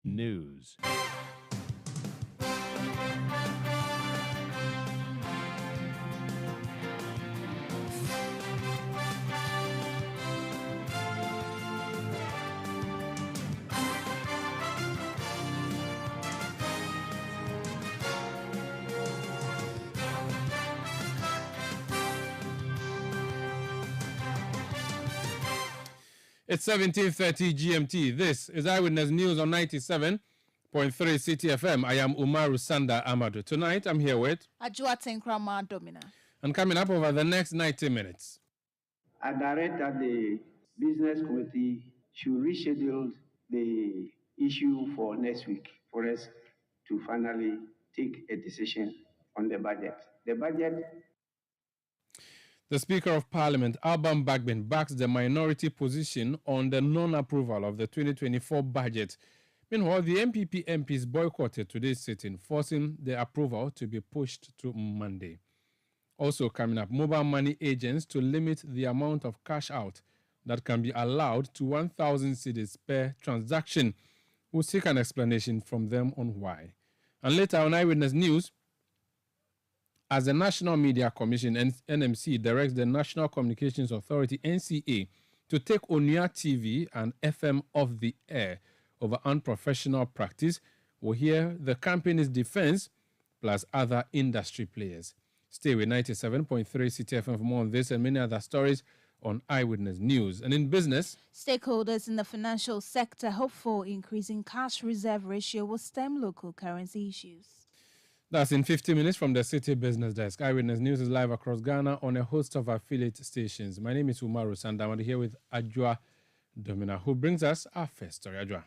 News. It's 17:30 GMT. This is Eyewitness News on 97.3 Citi FM. I am Umaru Sanda Amadu. Tonight, I'm here with Ajuaten Krama Domina. And coming up over the next 90 minutes. I direct that the business committee should reschedule the issue for next week for us to finally take a decision on the budget. The budget. The Speaker of Parliament, Alban Bagbin, backs the minority position on the non-approval of the 2024 budget. Meanwhile, the MPP MPs boycotted today's sitting, forcing the approval to be pushed to Monday. Also coming up, mobile money agents to limit the amount of cash out that can be allowed to 1,000 cedis per transaction. We'll seek an explanation from them on why. And later on Eyewitness News, as the National Media Commission, NMC, directs the National Communications Authority, NCA, to take Onua TV and FM off the air over unprofessional practice, we'll hear the company's defense plus other industry players. Stay with 97.3 Citi FM for more on this and many other stories on Eyewitness News. And in business, stakeholders in the financial sector hope for increasing cash reserve ratio will stem local currency issues. That's in 50 minutes from the Citi Business Desk. Eyewitness News is live across Ghana on a host of affiliate stations. My name is Umaru Sanda. I'm here with Ajua Domina, who brings us our first story. Ajua.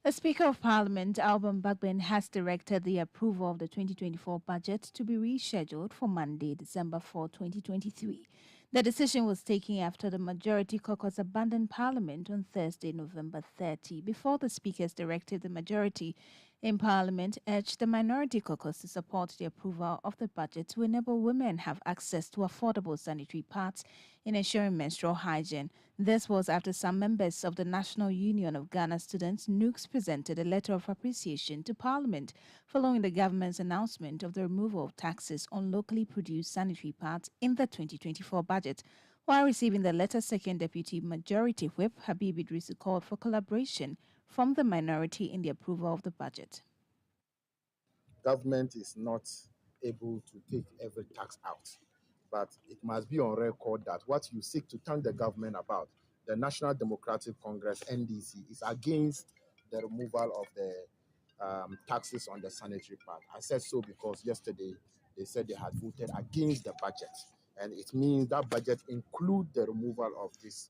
The Speaker of Parliament, Alban Bagbin, has directed the approval of the 2024 budget to be rescheduled for Monday, December 4, 2023. The decision was taken after the majority caucus abandoned Parliament on Thursday, November 30, before the Speaker's directive the majority in Parliament urged the minority caucus to support the approval of the budget to enable women have access to affordable sanitary pads in ensuring menstrual hygiene. This was after some members of the National Union of Ghana Students, NUGS, presented a letter of appreciation to Parliament following the government's announcement of the removal of taxes on locally produced sanitary pads in the 2024 budget. While receiving the letter, Second Deputy Majority Whip Habib Idrisu called for collaboration from the minority in the approval of the budget. Government is not able to take every tax out, but it must be on record that what you seek to thank the government about, the National Democratic Congress, NDC, is against the removal of the taxes on the sanitary pad. I said so because yesterday they said they had voted against the budget. And it means that budget includes the removal of these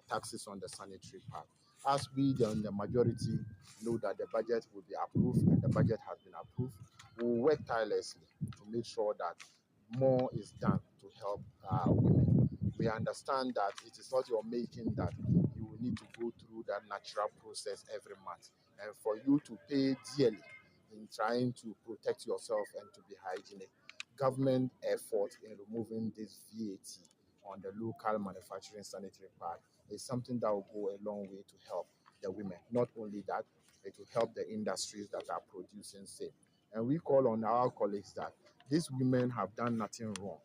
taxes on the sanitary pad. As we, the majority, know that the budget will be approved and the budget has been approved, we will work tirelessly to make sure that more is done to help women. We understand that it is not your making that you will need to go through that natural process every month. And for you to pay dearly in trying to protect yourself and to be hygienic, government effort in removing this VAT on the local manufacturing sanitary pad is something that will go a long way to help the women. Not only that, it will help the industries that are producing same. And we call on our colleagues that these women have done nothing wrong.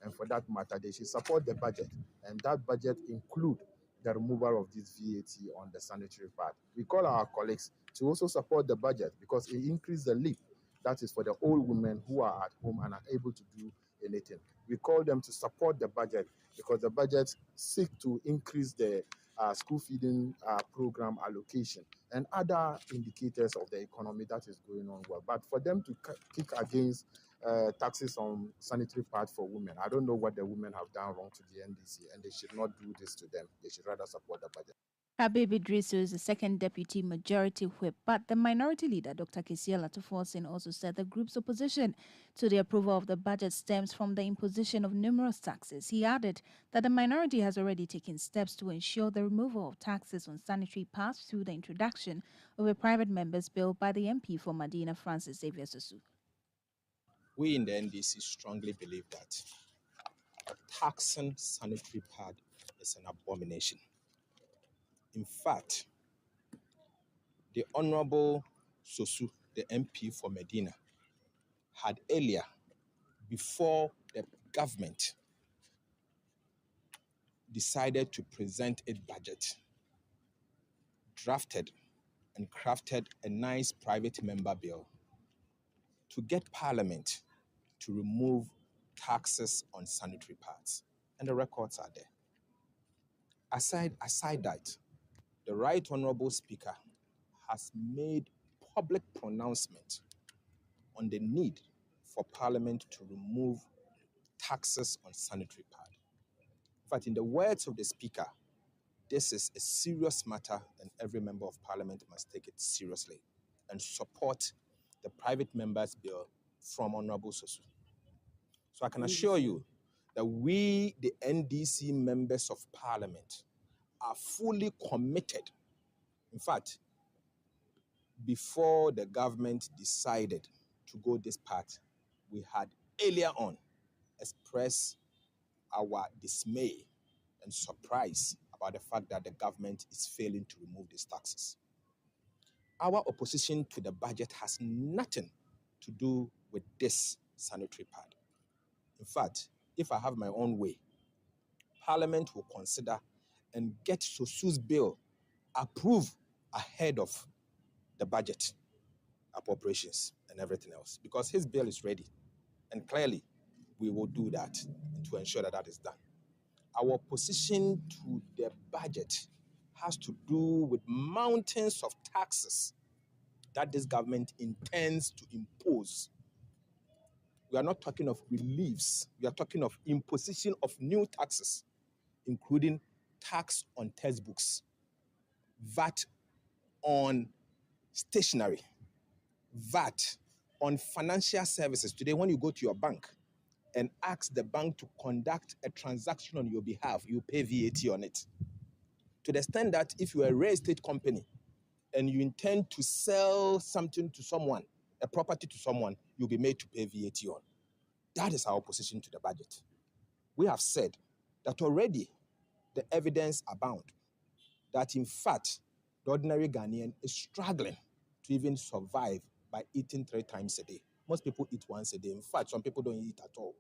And for that matter, they should support the budget. And that budget include the removal of this VAT on the sanitary pad. We call our colleagues to also support the budget because it increases the leap. That is for the old women who are at home and are able to do anything. We call them to support the budget because the budget seeks to increase the school feeding program allocation and other indicators of the economy that is going on well. But for them to kick against taxes on sanitary pads for women, I don't know what the women have done wrong to the NDC, and they should not do this to them. They should rather support the budget. Habib Idrisu is the Second Deputy Majority Whip, but the Minority Leader, Dr. Kesia Latufosin, also said the group's opposition to the approval of the budget stems from the imposition of numerous taxes. He added that the minority has already taken steps to ensure the removal of taxes on sanitary pads through the introduction of a private member's bill by the MP for Medina, Francis Xavier Susu. We in the NDC strongly believe that a taxing sanitary pad is an abomination. In fact, The Honorable Sosu, the MP for Medina, had earlier, before the government decided to present its budget, drafted and crafted a nice private member bill to get Parliament to remove taxes on sanitary pads. And the records are there. Aside that, the Right Honorable Speaker has made public pronouncement on the need for Parliament to remove taxes on sanitary pad. In fact, in the words of the Speaker, this is a serious matter and every member of Parliament must take it seriously and support the private members bill from Honorable Sosu. So I can assure you that we, the NDC members of Parliament, are fully committed. In fact, before the government decided to go this path, we had earlier on expressed our dismay and surprise about the fact that the government is failing to remove these taxes. Our opposition to the budget has nothing to do with this sanitary pad. In fact, if I have my own way, Parliament will consider and get Sosu's bill approved ahead of the budget appropriations and everything else, because his bill is ready. And clearly, we will do that to ensure that that is done. Our opposition to the budget has to do with mountains of taxes that this government intends to impose. We are not talking of reliefs. We are talking of imposition of new taxes, including tax on textbooks, VAT on stationery, VAT on financial services. Today, when you go to your bank and ask the bank to conduct a transaction on your behalf, you pay VAT on it. To the extent that if you are a real estate company and you intend to sell something to someone, a property to someone, you'll be made to pay VAT on. That is our opposition to the budget. We have said that already the evidence abound that in fact, the ordinary Ghanaian is struggling to even survive by eating 3 times a day. Most people eat once a day. In fact, some people don't eat at all.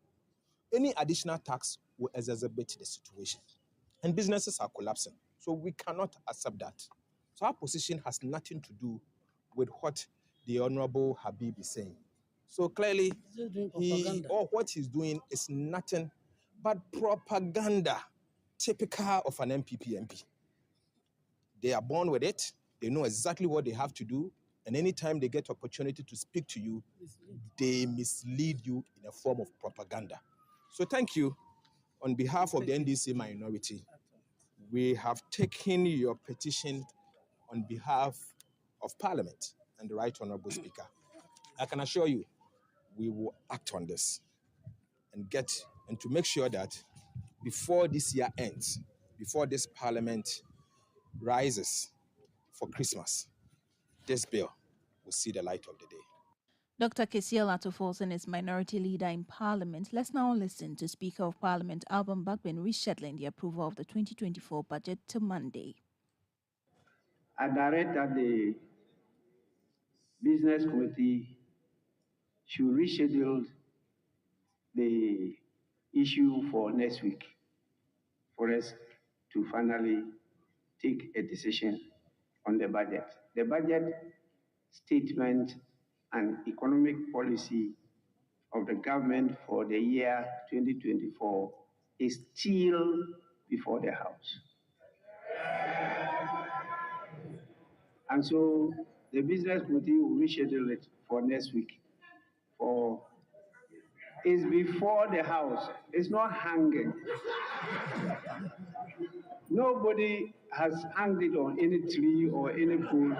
Any additional tax will exacerbate the situation. And businesses are collapsing. So we cannot accept that. So our position has nothing to do with what the Honorable Habib is saying. So clearly, what he's doing is nothing but propaganda, typical of an MPP MP. They are born with it. They know exactly what they have to do. And anytime they get opportunity to speak to you, they mislead you in a form of propaganda. So thank you. On behalf of the NDC minority, we have taken your petition on behalf of Parliament and the Right Honorable Speaker. I can assure you, we will act on this and to make sure that before this year ends, before this Parliament rises for Christmas, this bill will see the light of the day. Dr. Kesiel Atufosin is Minority Leader in Parliament. Let's now listen to Speaker of Parliament Alban Bagbin rescheduling the approval of the 2024 budget to Monday. I direct that the Business Committee should reschedule the issue for next week for us to finally take a decision on the budget. The budget statement and economic policy of the government for the year 2024 is still before the House. And so the Business Committee will reschedule it for next week. It's before the House. It's not hanging. Nobody has hanged it on any tree or any pole.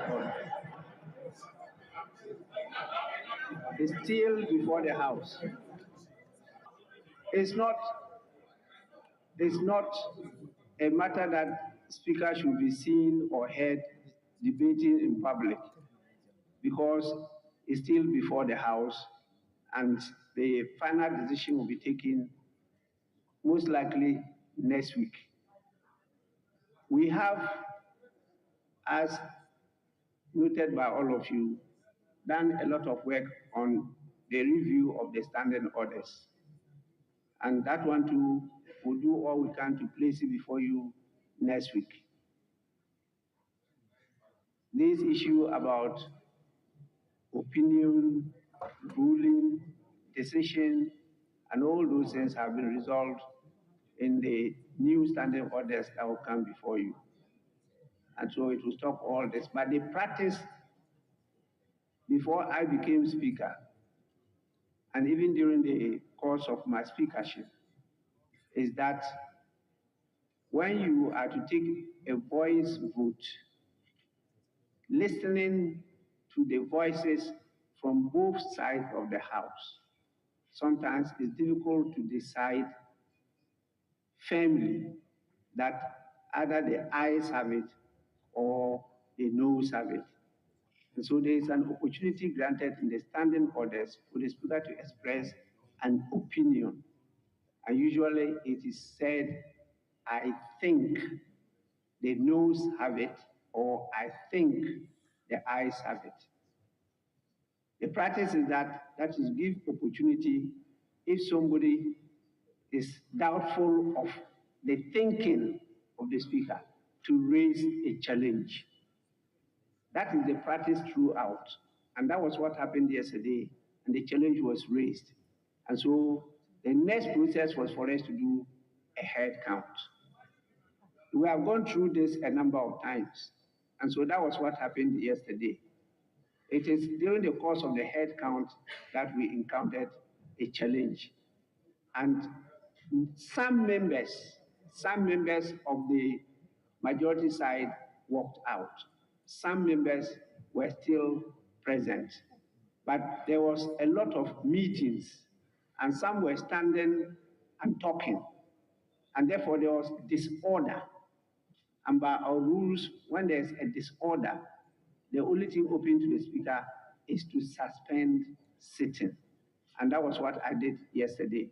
It's still before the House. It's not a matter that Speaker should be seen or heard debating in public, because it's still before the House and the final decision will be taken most likely next week. We have, as noted by all of you, done a lot of work on the review of the standing orders. And that one too, we'll do all we can to place it before you next week. This issue about opinion, ruling, decision, and all those things have been resolved in the new standing orders that will come before you. And so it will stop all this. But the practice before I became speaker, and even during the course of my speakership, is that when you are to take a voice vote, listening to the voices from both sides of the house, sometimes it's difficult to decide firmly that either the ayes have it or the noes have it. And so there is an opportunity granted in the standing orders for the speaker to express an opinion. And usually it is said, I think the noes have it, or I think the ayes have it. The practice is that is give opportunity if somebody is doubtful of the thinking of the speaker to raise a challenge. That is the practice throughout. And that was what happened yesterday. And the challenge was raised. And so the next process was for us to do a head count. We have gone through this a number of times. And so that was what happened yesterday. It is during the course of the head count that we encountered a challenge. And some members of the majority side walked out. Some members were still present. But there was a lot of meetings, and some were standing and talking. And therefore, there was disorder. And by our rules, when there's a disorder, the only thing open to the speaker is to suspend sitting. And that was what I did yesterday.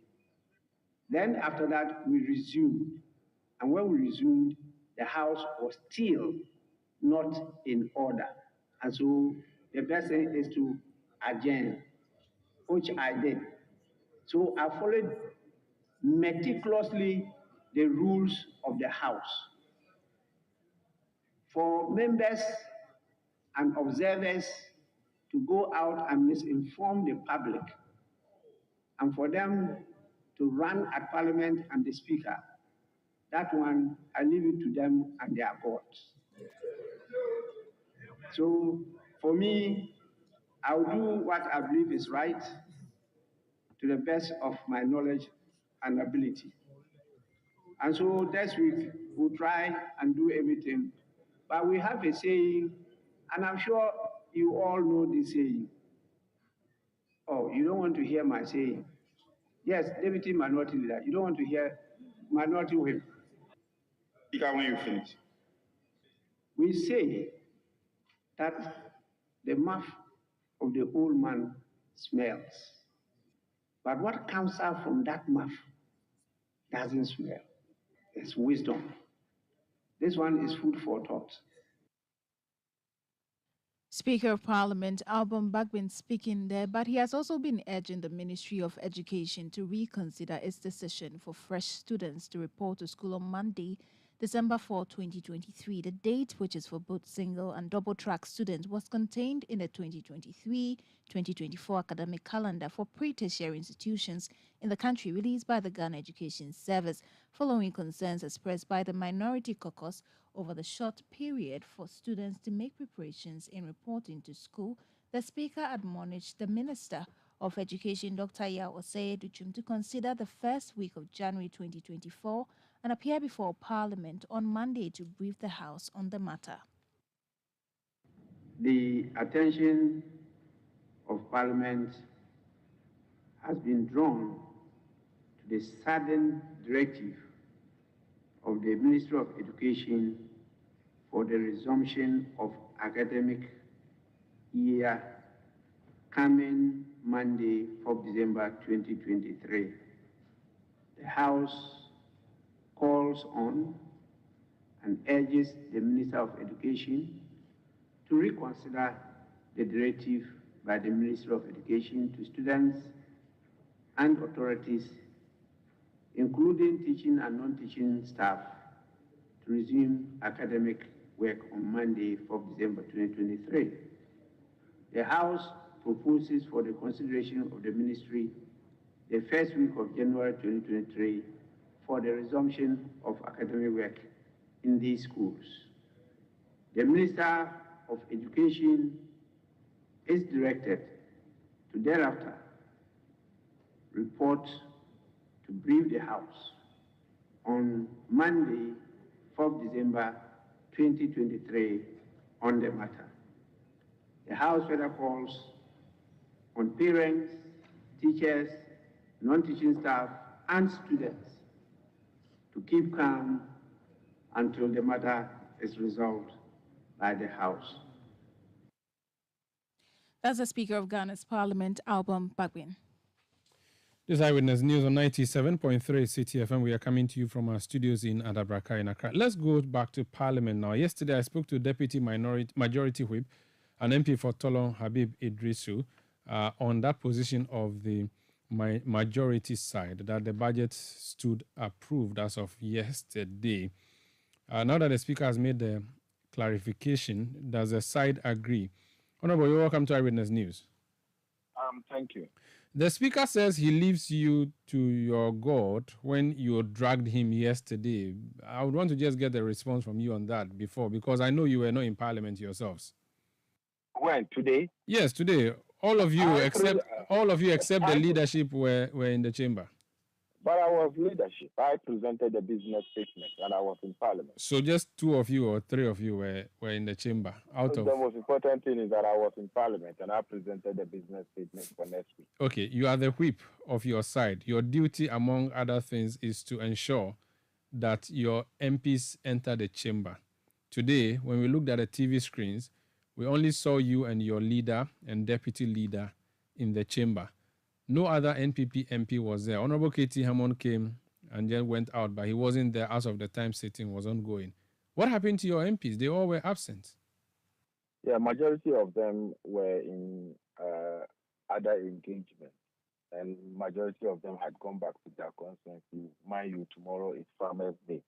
Then after that, we resumed. And when we resumed, the House was still not in order. And so the best thing is to adjourn, which I did. So I followed meticulously the rules of the House. For members and observers to go out and misinform the public, and for them to run at Parliament and the Speaker, that one, I leave it to them and their gods. So for me, I'll do what I believe is right to the best of my knowledge and ability. And so next week, we'll try and do everything. But we have a saying, and I'm sure you all know this saying. Oh, you don't want to hear my saying. Yes, Deputy Minority Leader, you don't want to hear Minority Whip. Speaker, when you finish. We say that the mouth of the old man smells. But what comes out from that mouth doesn't smell. It's wisdom. This one is food for thought. Speaker of Parliament Alban Bagbin speaking there, but he has also been urging the Ministry of Education to reconsider its decision for fresh students to report to school on Monday, December 4, 2023. The date, which is for both single and double track students, was contained in the 2023-2024 academic calendar for pre-tertiary institutions in the country released by the Ghana Education Service, following concerns expressed by the Minority Caucus over the short period for students to make preparations in reporting to school. The Speaker admonished the Minister of Education, Dr. Yao Osei-Duchum, to consider the first week of January 2024 and appear before Parliament on Monday to brief the House on the matter. The attention of Parliament has been drawn to the sudden directive of the Ministry of Education for the resumption of academic year coming Monday, 4th December 2023. The House calls on and urges the Minister of Education to reconsider the directive by the Ministry of Education to students and authorities, including teaching and non-teaching staff, to resume academic work on Monday, 4th December 2023. The House proposes for the consideration of the Ministry the first week of January 2023 for the resumption of academic work in these schools. The Minister of Education is directed to thereafter report to brief the House on Monday, 4th December 2023 on the matter. The House further calls on parents, teachers, non-teaching staff, and students to keep calm until the matter is resolved by the House. That's the Speaker of Ghana's Parliament, Album Bagbin. This is Eyewitness News on 97.3 Citi FM. We are coming to you from our studios in Adabraka in Accra. Let's go back to Parliament now. Yesterday, I spoke to Deputy Majority Whip and MP for Tolon, Habib Idrisu, on that position of the majority side, that the budget stood approved as of yesterday. Now that the Speaker has made the clarification, does the side agree? Honorable, you're welcome to Eyewitness News. Thank you. The Speaker says he leaves you to your God when you dragged him yesterday. I would want to just get a response from you on that before, because I know you were not in Parliament yourselves. When? Today? Yes, today. All of you except the leadership were in the chamber. But I was leadership. I presented the business statement and I was in Parliament. So just 2 of you or 3 of you were in the chamber The most important thing is that I was in Parliament and I presented the business statement for next week. Okay, you are the whip of your side. Your duty, among other things, is to ensure that your MPs enter the chamber. Today, when we looked at the TV screens, we only saw you and your leader and deputy leader in the chamber. No other NPP MP was there. Honorable K.T. Hammond came and then went out, but he wasn't there as of the time sitting was ongoing. What happened to your MPs? They all were absent. Yeah, majority of them were in other engagements, and majority of them had gone back to their constituency. Mind you, tomorrow is Farmers' Day,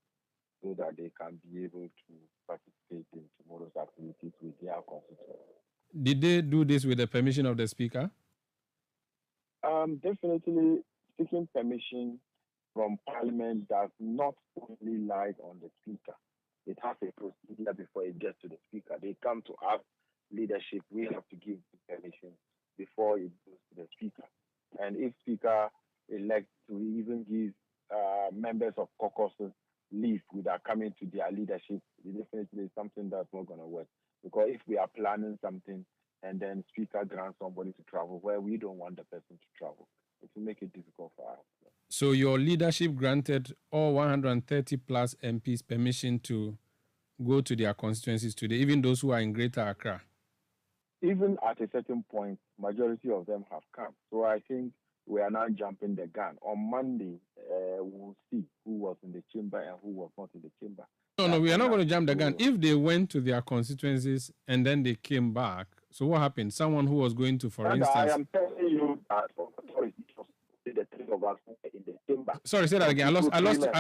so that they can be able to participate in tomorrow's activities with their constituents. Did they do this with the permission of the Speaker? Definitely, seeking permission from Parliament does not only lie on the Speaker. It has a procedure before it gets to the Speaker. They come to us, leadership, we have to give permission before it goes to the Speaker. And if Speaker elects to even give members of caucuses leave without coming to their leadership, it definitely is something that's not going to work. Because if we are planning something and then Speaker grants somebody to travel where we don't want the person to travel, it will make it difficult for us. So your leadership granted all 130 plus MPs permission to go to their constituencies today, even those who are in Greater Accra? Even at a certain point, majority of them have come. So I think we are now jumping the gun. On Monday, we'll see who was in the chamber and who was not in the chamber. No, we are not going to jump the gun. If they went to their constituencies and then they came back, so what happened? Someone who was going to, for instance... I am telling you that authority the 3 of us in the chamber. Sorry, say that again. I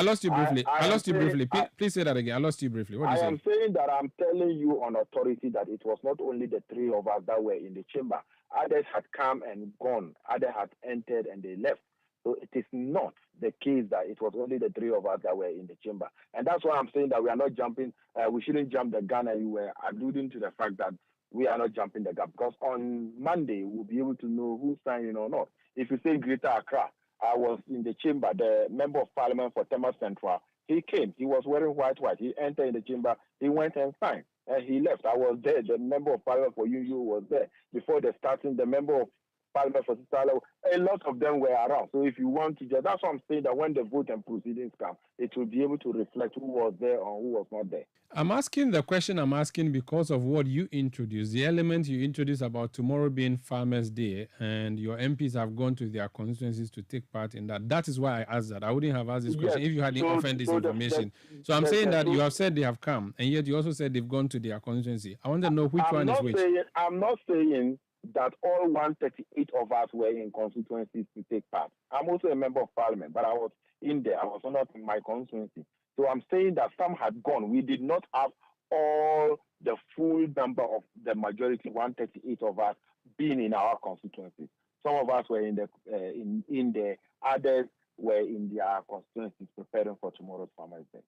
lost you briefly. I lost you briefly. Please say that again. I lost you briefly. What did you say? I am saying that I'm telling you on authority that it was not only the 3 of us that were in the chamber. Others had come and gone. Others had entered and they left. So it is not the case that it was only the 3 of us that were in the chamber. And that's why I'm saying that we are not jumping, we shouldn't jump the gun, and you were alluding to the fact that we are not jumping the gun. Because on Monday, we'll be able to know who's signing or not. If you say Greater Accra, I was in the chamber, the member of parliament for Tema Central, he came, he was wearing white. He entered in the chamber, he went and signed, and he left. I was there, the member of parliament for UU was there. Before the starting, the member of Parliament for sister level, a lot of them were around. So if you want to just, that's what I'm saying, that when the vote and proceedings come, it will be able to reflect who was there or who was not there. I'm asking the question I'm asking because of what you introduced, the element you introduced about tomorrow being Farmers' Day, and your MPs have gone to their constituencies to take part in that. That is why I asked that. I wouldn't have asked this question if you hadn't offered this information. So I'm saying that you have said they have come, and yet you also said they've gone to their constituency. I want to know which one is which. I'm not saying that all 138 of us were in constituencies to take part. I'm also a member of Parliament, but I was in there. I was not in my constituency. So I'm saying that some had gone. We did not have all the full number of the majority, 138 of us, being in our constituencies. Some of us were in the others were in their constituencies preparing for tomorrow's Farmers' Day.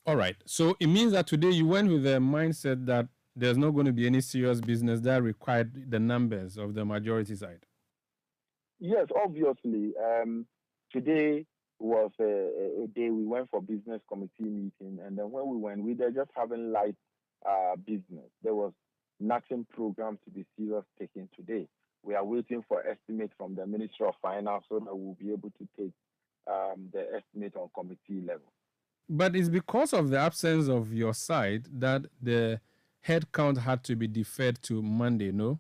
All right. So it means that today you went with the mindset that there's not going to be any serious business that required the numbers of the majority side. Yes, obviously. Today was a day we went for business committee meeting, and then when we went, we were just having light business. There was nothing programmed to be serious taken today. We are waiting for estimates from the Ministry of Finance so that we'll be able to take the estimate on committee level. But it's because of the absence of your side that the head count had to be deferred to Monday, no?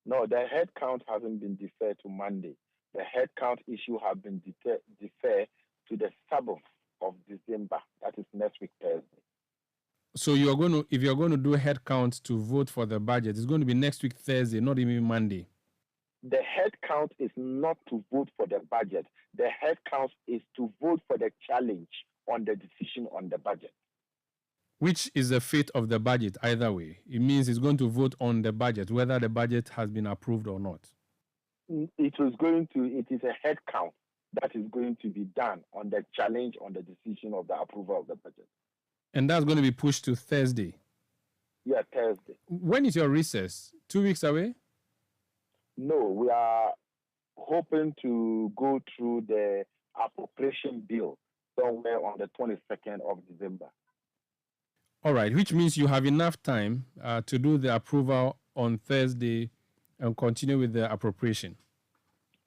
No, the head count hasn't been deferred to Monday. The head count issue has been deferred to the 7th of December. That is next week, Thursday. So if you're going to do a head count to vote for the budget, it's going to be next week, Thursday, not even Monday. The head count is not to vote for the budget. The head count is to vote for the challenge on the decision on the budget. Which is the fate of the budget either way. It means it's going to vote on the budget, whether the budget has been approved or not. It is a head count that is going to be done on the challenge on the decision of the approval of the budget. And that's going to be pushed to Thursday? Yeah, Thursday. When is your recess? 2 weeks away? No, we are hoping to go through the appropriation bill somewhere on the 22nd of December. All right, which means you have enough time to do the approval on Thursday and continue with the appropriation.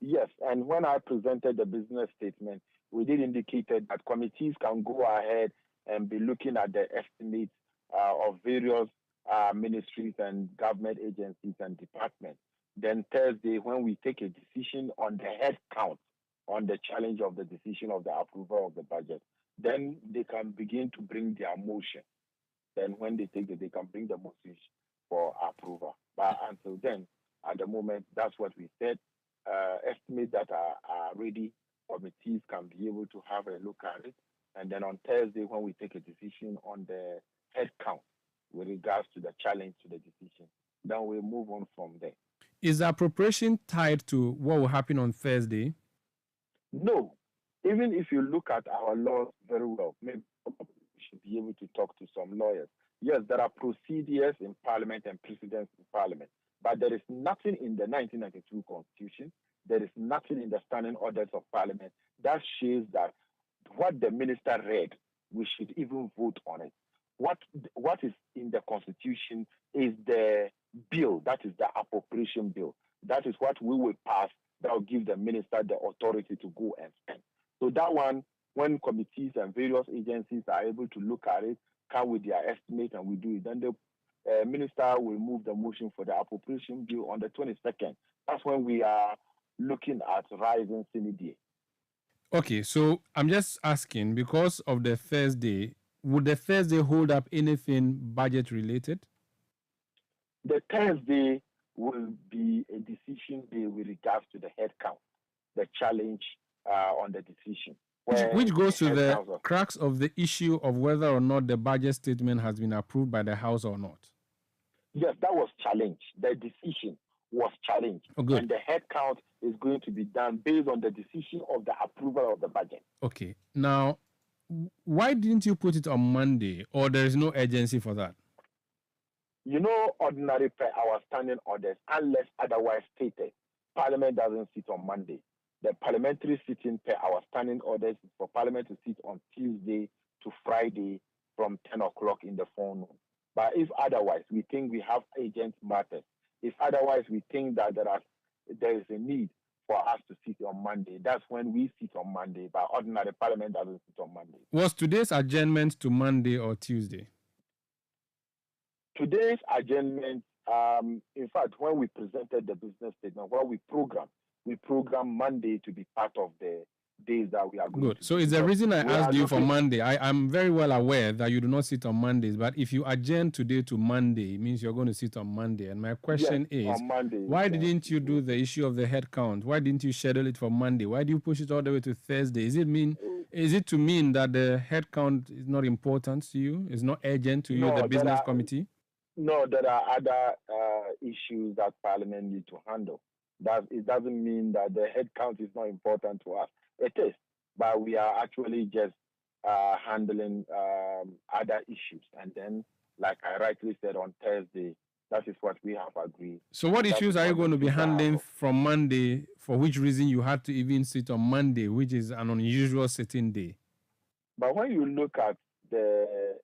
Yes, and when I presented the business statement, we did indicate that committees can go ahead and be looking at the estimates of various ministries and government agencies and departments. Then Thursday, when we take a decision on the head count, on the challenge of the decision of the approval of the budget, then they can begin to bring their motion. Then when they take it, they can bring the motion for approval. But until then, at the moment, that's what we said. Estimates that are ready, committees can be able to have a look at it. And then on Thursday, when we take a decision on the head count with regards to the challenge to the decision, then we'll move on from there. Is the appropriation tied to what will happen on Thursday? No. Even if you look at our laws very well, maybe we should be able to talk to some lawyers. Yes, there are procedures in Parliament and precedents in Parliament, but there is nothing in the 1992 Constitution, there is nothing in the standing orders of Parliament that shows that what the minister read, we should even vote on it. What is in the Constitution is the bill, that is the appropriation bill. That is what we will pass that will give the minister the authority to go and spend. So that one, when committees and various agencies are able to look at it, come with their estimate and we do it, then the minister will move the motion for the appropriation bill on the 22nd. That's when we are looking at rising CND. Okay, so I'm just asking, because of the Thursday, would the Thursday hold up anything budget related? The Thursday will be a decision day with regards to the head count, the challenge on the decision. Which goes to the crux of the issue of whether or not the budget statement has been approved by the House or not. Yes, that was challenged. The decision was challenged. Oh, good. And the head count is going to be done based on the decision of the approval of the budget. Okay. Now, why didn't you put it on Monday, or there is no urgency for that? You know, ordinary per our standing orders, unless otherwise stated, Parliament doesn't sit on Monday. The parliamentary sitting per our standing orders is for Parliament to sit on Tuesday to Friday from 10 o'clock in the forenoon. But if otherwise we think we have urgent matters, if otherwise we think that there are there is a need for us to sit on Monday. That's when we sit on Monday, but ordinary Parliament doesn't sit on Monday. Was today's adjournment to Monday or Tuesday? Today's adjournment, in fact, when we presented the business statement, when we program Monday to be part of the days that we are going Good. to. So is the reason I asked you for Monday. I'm very well aware that you do not sit on Mondays, but if you adjourn today to Monday, it means you're going to sit on Monday. And my question is, on Monday, why didn't you do the issue of the head count? Why didn't you schedule it for Monday? Why do you push it all the way to Thursday? Is it to mean that the head count is not important to you? It's not urgent to you, the business committee? No, there are other issues that Parliament need to handle. That it doesn't mean that the head count is not important to us. It is, but we are actually just handling other issues. And then, like I rightly said on Thursday, that is what we have agreed. So what issues are you going to be handling from Monday, for which reason you had to even sit on Monday, which is an unusual sitting day? But when you look at the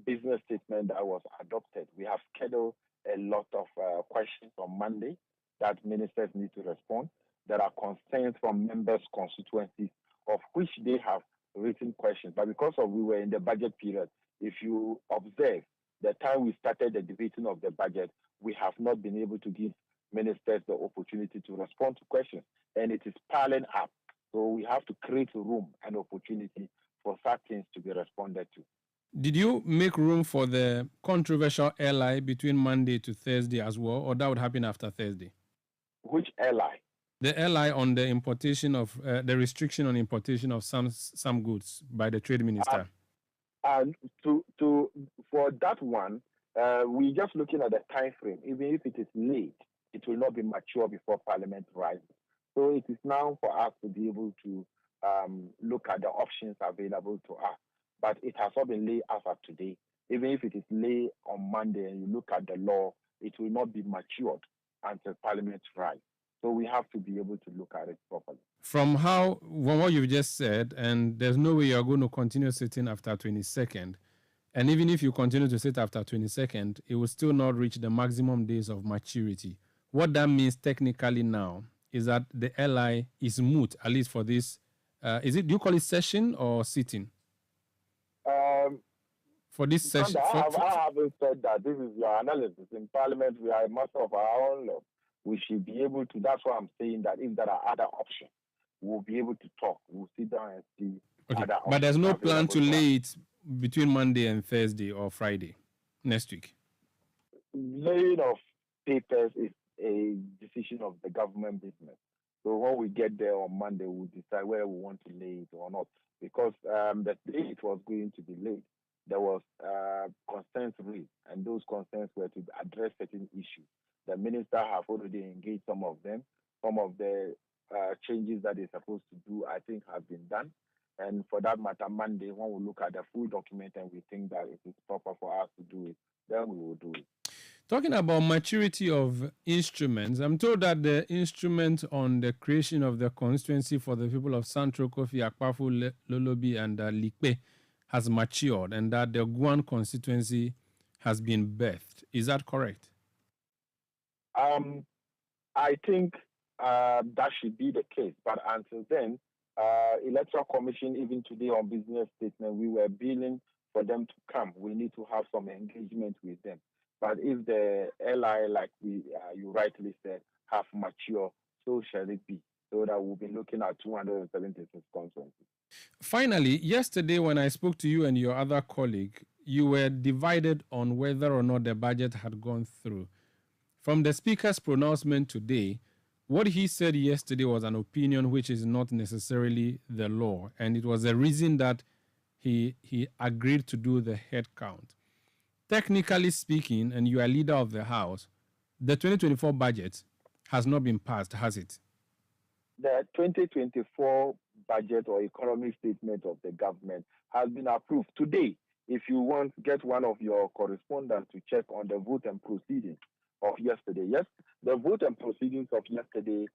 business statement that was adopted, we have scheduled a lot of questions on Monday that ministers need to respond. There are concerns from members' constituencies of which they have written questions. But because we were in the budget period, if you observe the time we started the debating of the budget, we have not been able to give ministers the opportunity to respond to questions. And it is piling up. So we have to create room and opportunity for such things to be responded to. Did you make room for the controversial LI between Monday to Thursday as well, or that would happen after Thursday? Which LI? The LI on the importation of the restriction on importation of some goods by the trade minister. And for that one, we're just looking at the time frame. Even if it is late, it will not be mature before Parliament rises. So it is now for us to be able to look at the options available to us. But it has not been laid as of today. Even if it is laid on Monday and you look at the law, it will not be matured until Parliament rises. So we have to be able to look at it properly. From what you've just said, and there's no way you're going to continue sitting after 22nd, and even if you continue to sit after 22nd, it will still not reach the maximum days of maturity. What that means technically now is that the LI is moot, at least for this. Do you call it session or sitting? For this session, I haven't said that. This is your analysis. In Parliament, we are a master of our own law. We should be able to. That's why I'm saying that if there are other options, we'll be able to talk. We'll sit down and see. Okay, but there's no plan to lay it between Monday and Thursday or Friday next week. Laying of papers is a decision of the government business. So when we get there on Monday, we'll decide whether we want to lay it or not. Because the day it was going to be laid, there was concerns raised, and those concerns were to address certain issues. The minister have already engaged some of them. Some of the changes that they're supposed to do, I think, have been done. And for that matter, Monday, when we look at the full document and we think that it is proper for us to do it, then we will do it. Talking about maturity of instruments, I'm told that the instrument on the creation of the constituency for the people of Central Kofi, Akpafu, Lolobi, and Likpe has matured, and that the Guan constituency has been birthed. Is that correct? I think that should be the case. But until then, Electoral Commission, even today on business statement, we were billing for them to come. We need to have some engagement with them. But if the LI, like you rightly said, have matured, so shall it be. So that we'll be looking at 276 constituencies. Finally, yesterday when I spoke to you and your other colleague, you were divided on whether or not the budget had gone through. From the Speaker's pronouncement today, what he said yesterday was an opinion which is not necessarily the law, and it was a reason that he agreed to do the head count. Technically speaking, and you are leader of the House, the 2024 budget has not been passed, has it? The 2024 budget or economic statement of the government has been approved. Today, if you want to get one of your correspondents to check on the vote and proceedings of yesterday, yes, the vote and proceedings of yesterday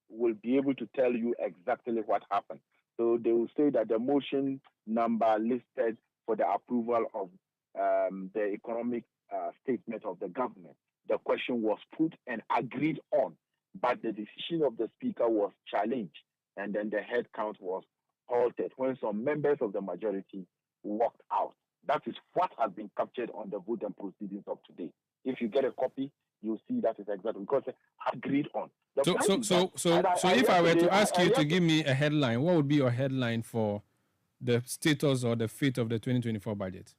will be able to tell you exactly what happened. So they will say that the motion number listed for the approval of the economic statement of the government, the question was put and agreed on but the decision of the Speaker was challenged, and then the head count was halted when some members of the majority walked out. That is what has been captured on the vote and proceedings of today. If you get a copy, you'll see that is exactly because agreed on. So if I were to ask you to give me a headline, what would be your headline for the status or the fate of the 2024 budget?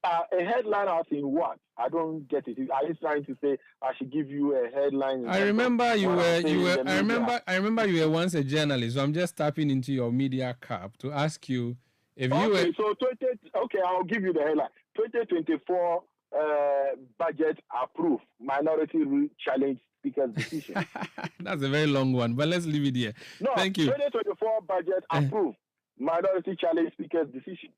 A headline as in what? I don't get it. Are you trying to say I should give you a headline? I remember I remember you were once a journalist, so I'm just tapping into your media cap to ask you if you were. Okay, I'll give you the headline. 2024 budget approved. Minority Rule challenge Speaker's decision. That's a very long one, but let's leave it here. No, thank you. 2024 budget approved. Minority challenge Speaker's decision.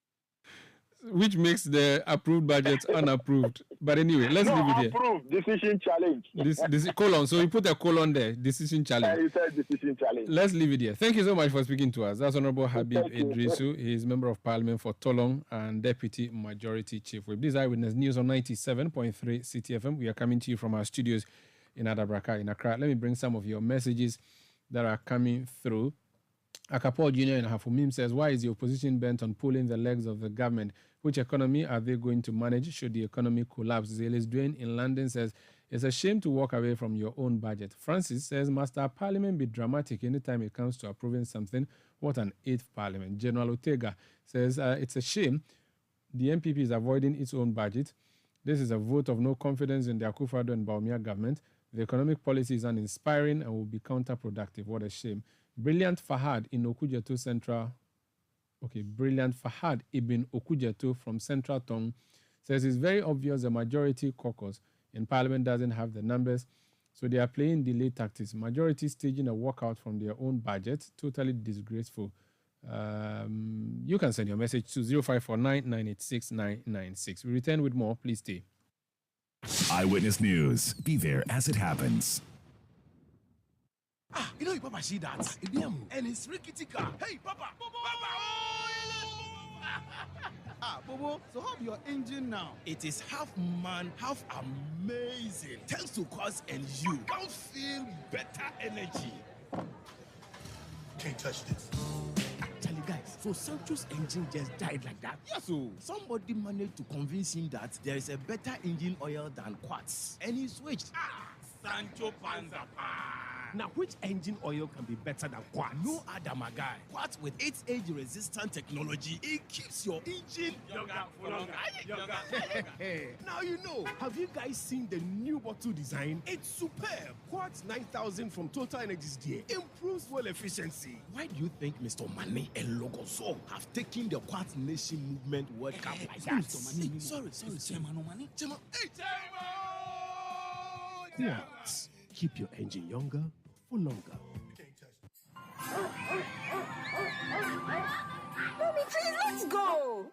Which makes the approved budget unapproved. But anyway, let's leave it here. Approved, decision challenge. This colon. So you put a colon there, decision challenge. You said decision challenge. Let's leave it here. Thank you so much for speaking to us. That's Honorable Habib Idrisu. He is Member of Parliament for Tolong and Deputy Majority Chief Whip. This is Eyewitness News on 97.3 Citi FM. We are coming to you from our studios in Adabraka, in Accra. Let me bring some of your messages that are coming through. Akapo Jr. in Hafumim says, why is the opposition bent on pulling the legs of the government? Which economy are they going to manage should the economy collapse? Zelis Dwayne in London says, it's a shame to walk away from your own budget. Francis says, must our parliament be dramatic anytime it comes to approving something? What an eighth parliament. General Ortega says, it's a shame the MPP is avoiding its own budget. This is a vote of no confidence in the Akufo-Addo and Bawumia government. The economic policy is uninspiring and will be counterproductive. What a shame. Brilliant Fahad in Okujeto Central. Okay, Brilliant Fahad Ibn Okujeto from Central Tong says it's very obvious the majority caucus in Parliament doesn't have the numbers, so they are playing delay tactics. Majority staging a walkout from their own budget, totally disgraceful. You can send your message to 0549 986 996. We return with more. Please stay. Eyewitness News. Be there as it happens. You know, Papa, see that? And it's rickety car. Hey, Papa! Bobo, so how's your engine now? It is half man, half amazing. Thanks to Quartz and you can feel better energy. Can't touch this. Actually, guys, so Sancho's engine just died like that? Yes, so somebody managed to convince him that there is a better engine oil than Quartz, and he switched. Sancho Panza. Now, which engine oil can be better than Quartz? No other, my guy. Quartz with its age-resistant technology, it keeps your engine younger for longer. Now you know. Have you guys seen the new bottle design? It's superb. Quartz 9000 from Total Energies there improves fuel efficiency. Why do you think Mr. Mane and Logoso have taken the Quartz Nation Movement World Cup like that? Sorry. Chairman. Quartz. Keep your engine younger for longer. Mommy, please, let's go.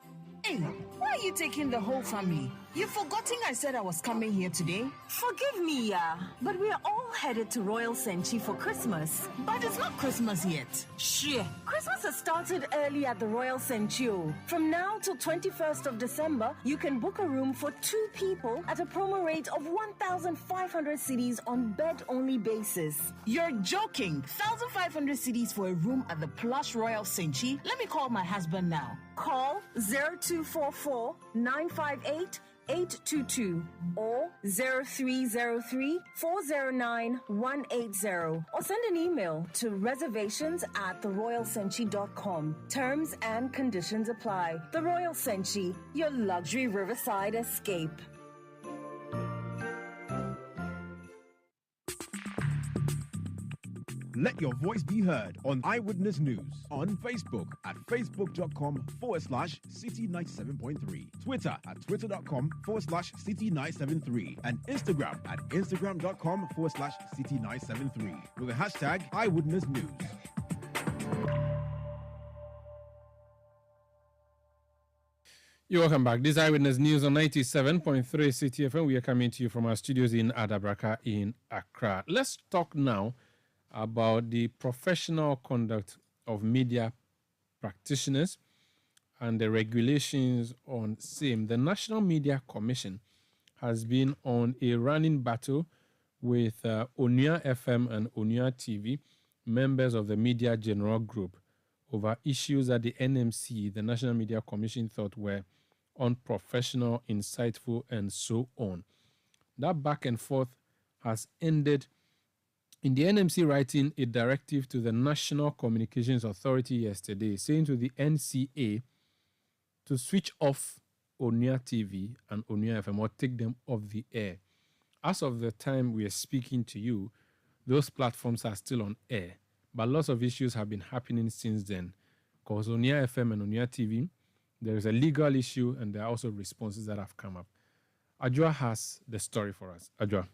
Hey, why are you taking the whole family? You've forgotten I said I was coming here today? Forgive me, but we are all headed to Royal Senchi for Christmas. But it's not Christmas yet. Shit. Christmas has started early at the Royal Senchi. From now till 21st of December, you can book a room for 2 people at a promo rate of 1,500 cedis on bed-only basis. You're joking. 1,500 cedis for a room at the plush Royal Senchi? Let me call my husband now. Call 0244 958 822 or 0303 409 180 or send an email to reservations@theroyalsenchi.com. Terms and conditions apply. The Royal Senchi, your luxury riverside escape. Let your voice be heard on Eyewitness News on Facebook at facebook.com/Citi97.3, Twitter at twitter.com/Citi973, and Instagram at instagram.com/Citi973 with the hashtag Eyewitness News. You're welcome back. This is Eyewitness News on 97.3 Citi FM. We are coming to you from our studios in Adabraka in Accra. Let's talk now about the professional conduct of media practitioners and the regulations on same. The National Media Commission has been on a running battle with Onia FM and Onia TV, members of the Media General Group, over issues that the NMC, the National Media Commission, thought were unprofessional, insightful, and so on. That back and forth has ended in the NMC writing a directive to the National Communications Authority yesterday, saying to the NCA to switch off Onia TV and Onia FM or take them off the air. As of the time we are speaking to you, those platforms are still on air, but lots of issues have been happening since then. Because Onia FM and Onia TV, there is a legal issue and there are also responses that have come up. Ajwa has the story for us. Ajwa.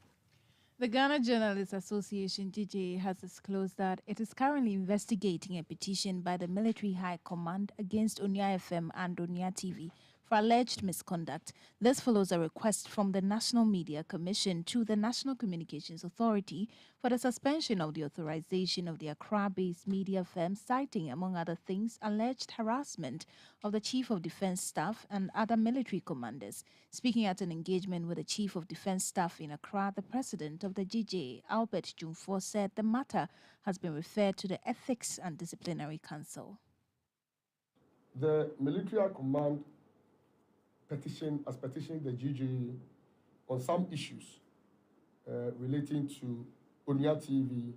The Ghana Journalists Association, GJA, has disclosed that it is currently investigating a petition by the Military High Command against Onia FM and Onia TV for alleged misconduct. This follows a request from the National Media Commission to the National Communications Authority for the suspension of the authorization of the Accra-based media firm, citing, among other things, alleged harassment of the Chief of Defense Staff and other military commanders. Speaking at an engagement with the Chief of Defense Staff in Accra, the president of the GJA, Albert Jumfo, said the matter has been referred to the Ethics and Disciplinary Council. The military command petitioned the GJA on some issues relating to Onia TV,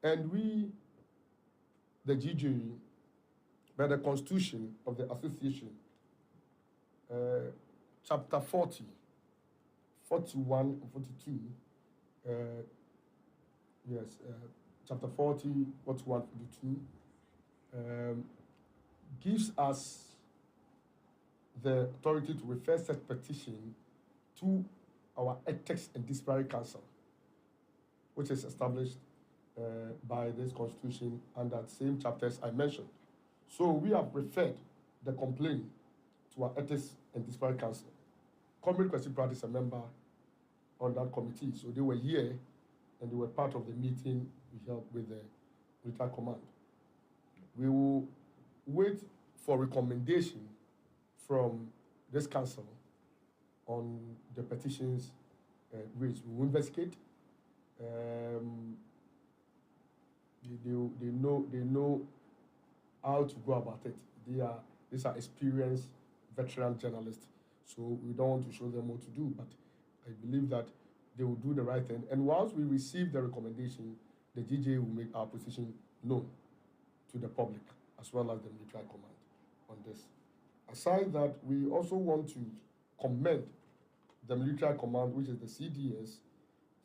and we, the GJA, by the constitution of the association, chapter 40, 41, and 42, chapter 40, 41, 42, gives us the authority to refer such petition to our Ethics and Disciplinary Council, which is established by this constitution under the same chapters I mentioned. So we have referred the complaint to our Ethics and Disciplinary Council. Comrade Kwesi Pratt is a member on that committee, so they were here and they were part of the meeting we held with the military command. We will wait for recommendation from this council on the petitions raised. We will investigate. They know how to go about it. These are experienced veteran journalists, so we don't want to show them what to do, but I believe that they will do the right thing. And once we receive the recommendation, the GJA will make our position known to the public as well as the military command on this. Aside that, we also want to commend the military command, which is the CDS,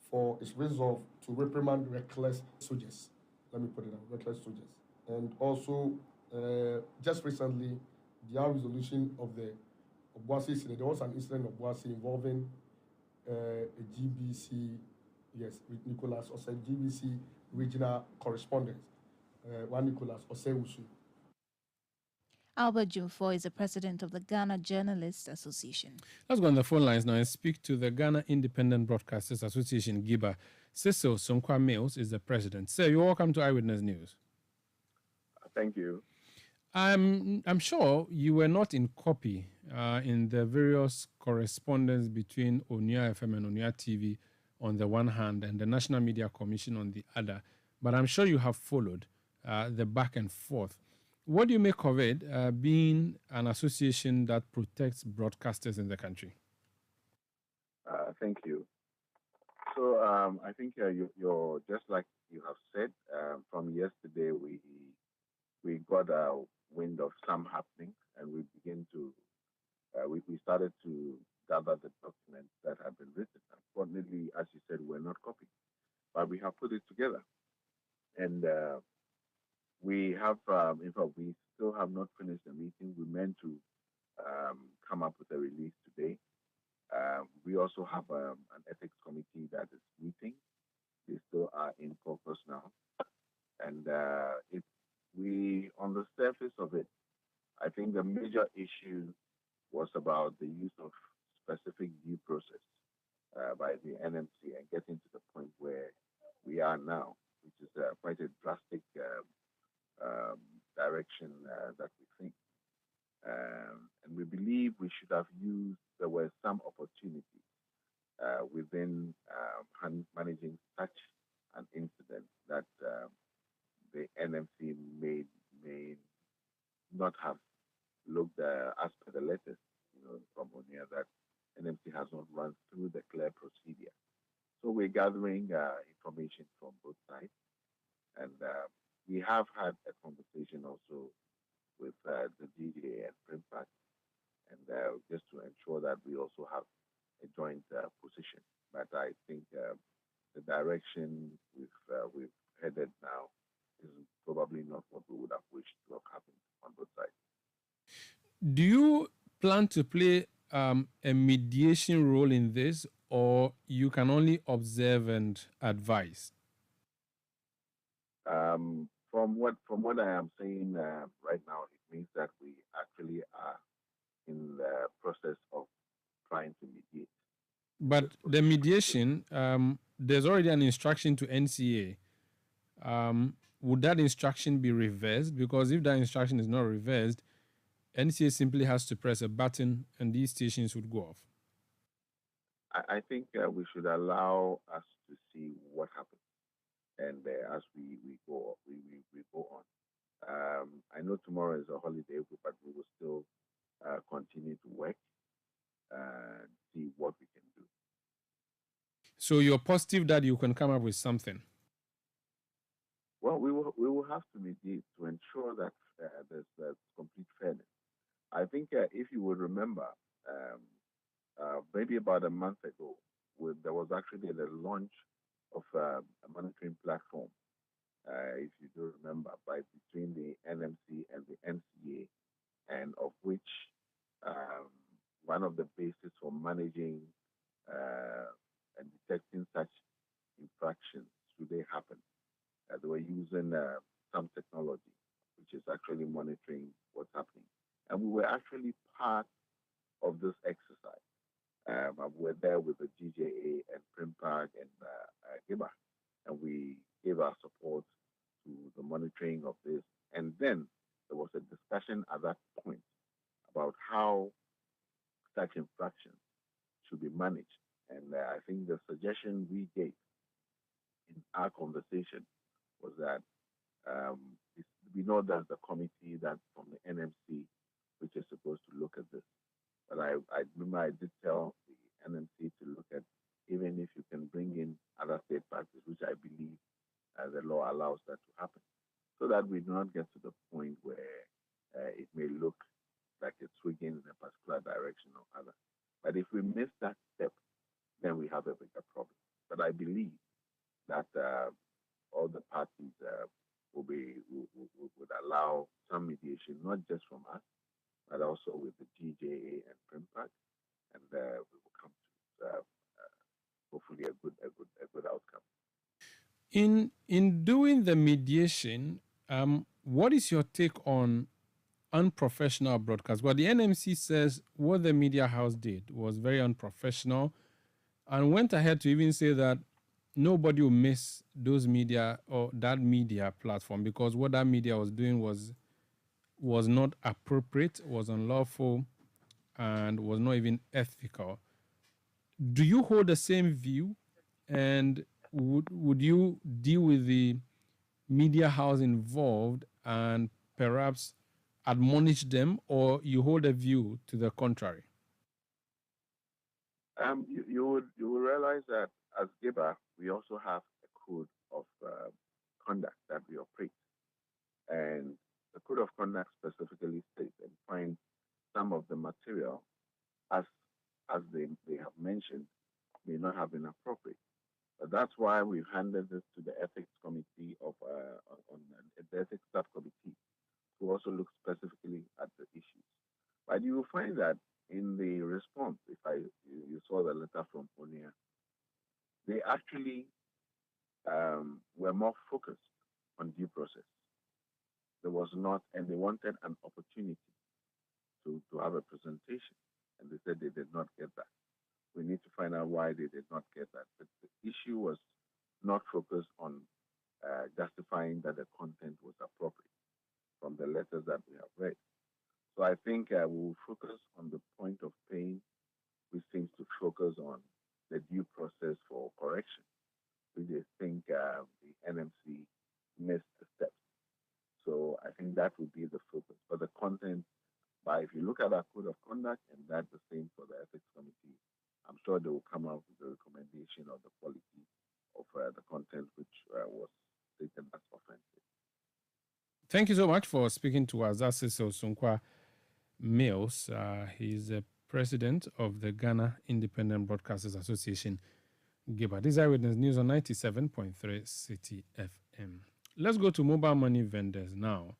for its resolve to reprimand reckless soldiers. Let me put it out, reckless soldiers. And also, just recently, the resolution of the Obuasi incident. There was an incident of Obuasi involving a GBC, with Nicholas Osei, GBC regional correspondent, one Nicholas Osei. Albert Jumfo is the president of the Ghana Journalists Association. Let's go on the phone lines now and speak to the Ghana Independent Broadcasters Association, GIBA. Cecil Sonkwa Mills is the president. Sir, you're welcome to Eyewitness News. Thank you. I'm sure you were not in copy in the various correspondence between Onia FM and Onia TV on the one hand and the National Media Commission on the other, but I'm sure you have followed the back and forth. What do you make of it being an association that protects broadcasters in the country? Thank you. So I think you're just like you have said. From yesterday, we got a wind of some happening, and we begin to we started to gather the documents that have been written. Unfortunately, as you said, we're not copied, but we have put it together, and we have, in fact, we still have not finished the meeting. We meant to come up with a release today. We also have an ethics committee that is meeting. They still are in focus now. And on the surface of it, I think the major issue was about the use of specific due process by the NMC and getting to the point where we are now, which is quite a drastic direction that we think. And we believe we should have used, there were some opportunities within managing such an incident that the NMC may not have looked as per the letters, from ONIA, that NMC has not run through the clear procedure. So we're gathering information from both sides, and we have had a conversation also with the DGA and Primpact, and just to ensure that we also have a joint position. But I think the direction we've headed now is probably not what we would have wished to have happened on both sides. Do you plan to play a mediation role in this, or you can only observe and advise? From what I am saying right now, it means that we actually are in the process of trying to mediate. But the mediation, there's already an instruction to NCA. Would that instruction be reversed? Because if that instruction is not reversed, NCA simply has to press a button and these stations would go off. I think we should allow us to see what happens, and as we go on. I know tomorrow is a holiday, but we will still continue to work and see what we can do. So you're positive that you can come up with something? Well, we will have to mediate to ensure that there's complete fairness. I think if you would remember, maybe about a month ago, there was actually the launch of a monitoring platform, if you do remember, between the NMC and the NCA, and of which one of the bases for managing and detecting such infractions, should they happen, they were using some technology, which is actually monitoring what's happening. And we were actually part of this exercise. We were there with the DJA and Primpact and GIBA, and we gave our support to the monitoring of this. And then there was a discussion at that point about how such infractions should be managed. And I think the suggestion we gave in our conversation was that we know there's a committee that from the NMC which is supposed to look at this. But I remember I did tell the NMC to look at, even if you can bring in other state parties, which I believe the law allows that to happen, so that we do not get to the point where it may look like it's swinging in a particular direction or other. But if we miss that step, then we have a bigger problem. But I believe that all the parties would allow some mediation, not just from us, but also with the DJA and Primpact, and we will come to hopefully a good outcome. In doing the mediation, what is your take on unprofessional broadcast? Well, the NMC says what the media house did was very unprofessional, and went ahead to even say that nobody will miss those media or that media platform, because what that media was doing was not appropriate, was unlawful, and was not even ethical. Do you hold the same view? And would you deal with the media house involved and perhaps admonish them, or you hold a view to the contrary? You will realize that as GIBA, we also have a code of conduct that we operate, and the code of conduct specifically states and finds some of the material, as they have mentioned, may not have been appropriate. But that's why we've handed this to the ethics committee on the ethics subcommittee to also look specifically at the issues. But you will find that in the response, if you saw the letter from ONIA, they actually were more focused on due process. There was not, and they wanted an opportunity to have a presentation, and they said they did not get that. We need to find out why they did not get that. But the issue was not focused on justifying that the content was appropriate from the letters that we have read. So I think we will focus on the point of pain, which seems to focus on the due process for correction. That's the same for the ethics committee. I'm sure they will come out with a recommendation of the quality of the content which was taken as offensive. Thank you so much for speaking to us. That's Cecil Sunkwa Mills. He's the president of the Ghana Independent Broadcasters Association, GIBA. This is Eyewitness News on 97.3 Citi FM. Let's go to mobile money vendors now.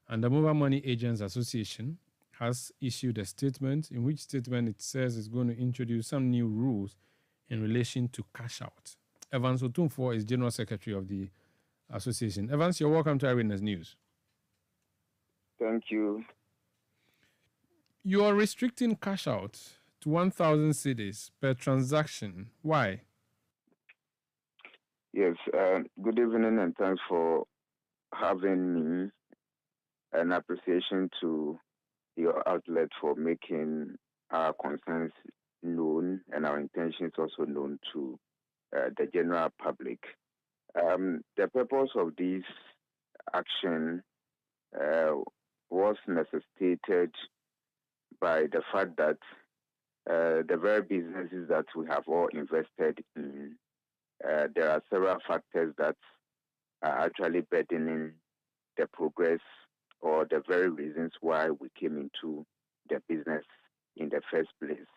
And the Mobile Money Agents Association has issued a statement, in which statement it says it's going to introduce some new rules in relation to cash out. Evans Otumfo is General Secretary of the association. Evans, you're welcome to Eyewitness News. Thank you. You are restricting cash out to 1,000 cedis per transaction. Why? Yes, good evening and thanks for having me. An appreciation to your outlet for making our concerns known and our intentions also known to the general public. The purpose of this action was necessitated by the fact that the very businesses that we have all invested in, there are several factors that are actually burdening the progress or the very reasons why we came into the business in the first place.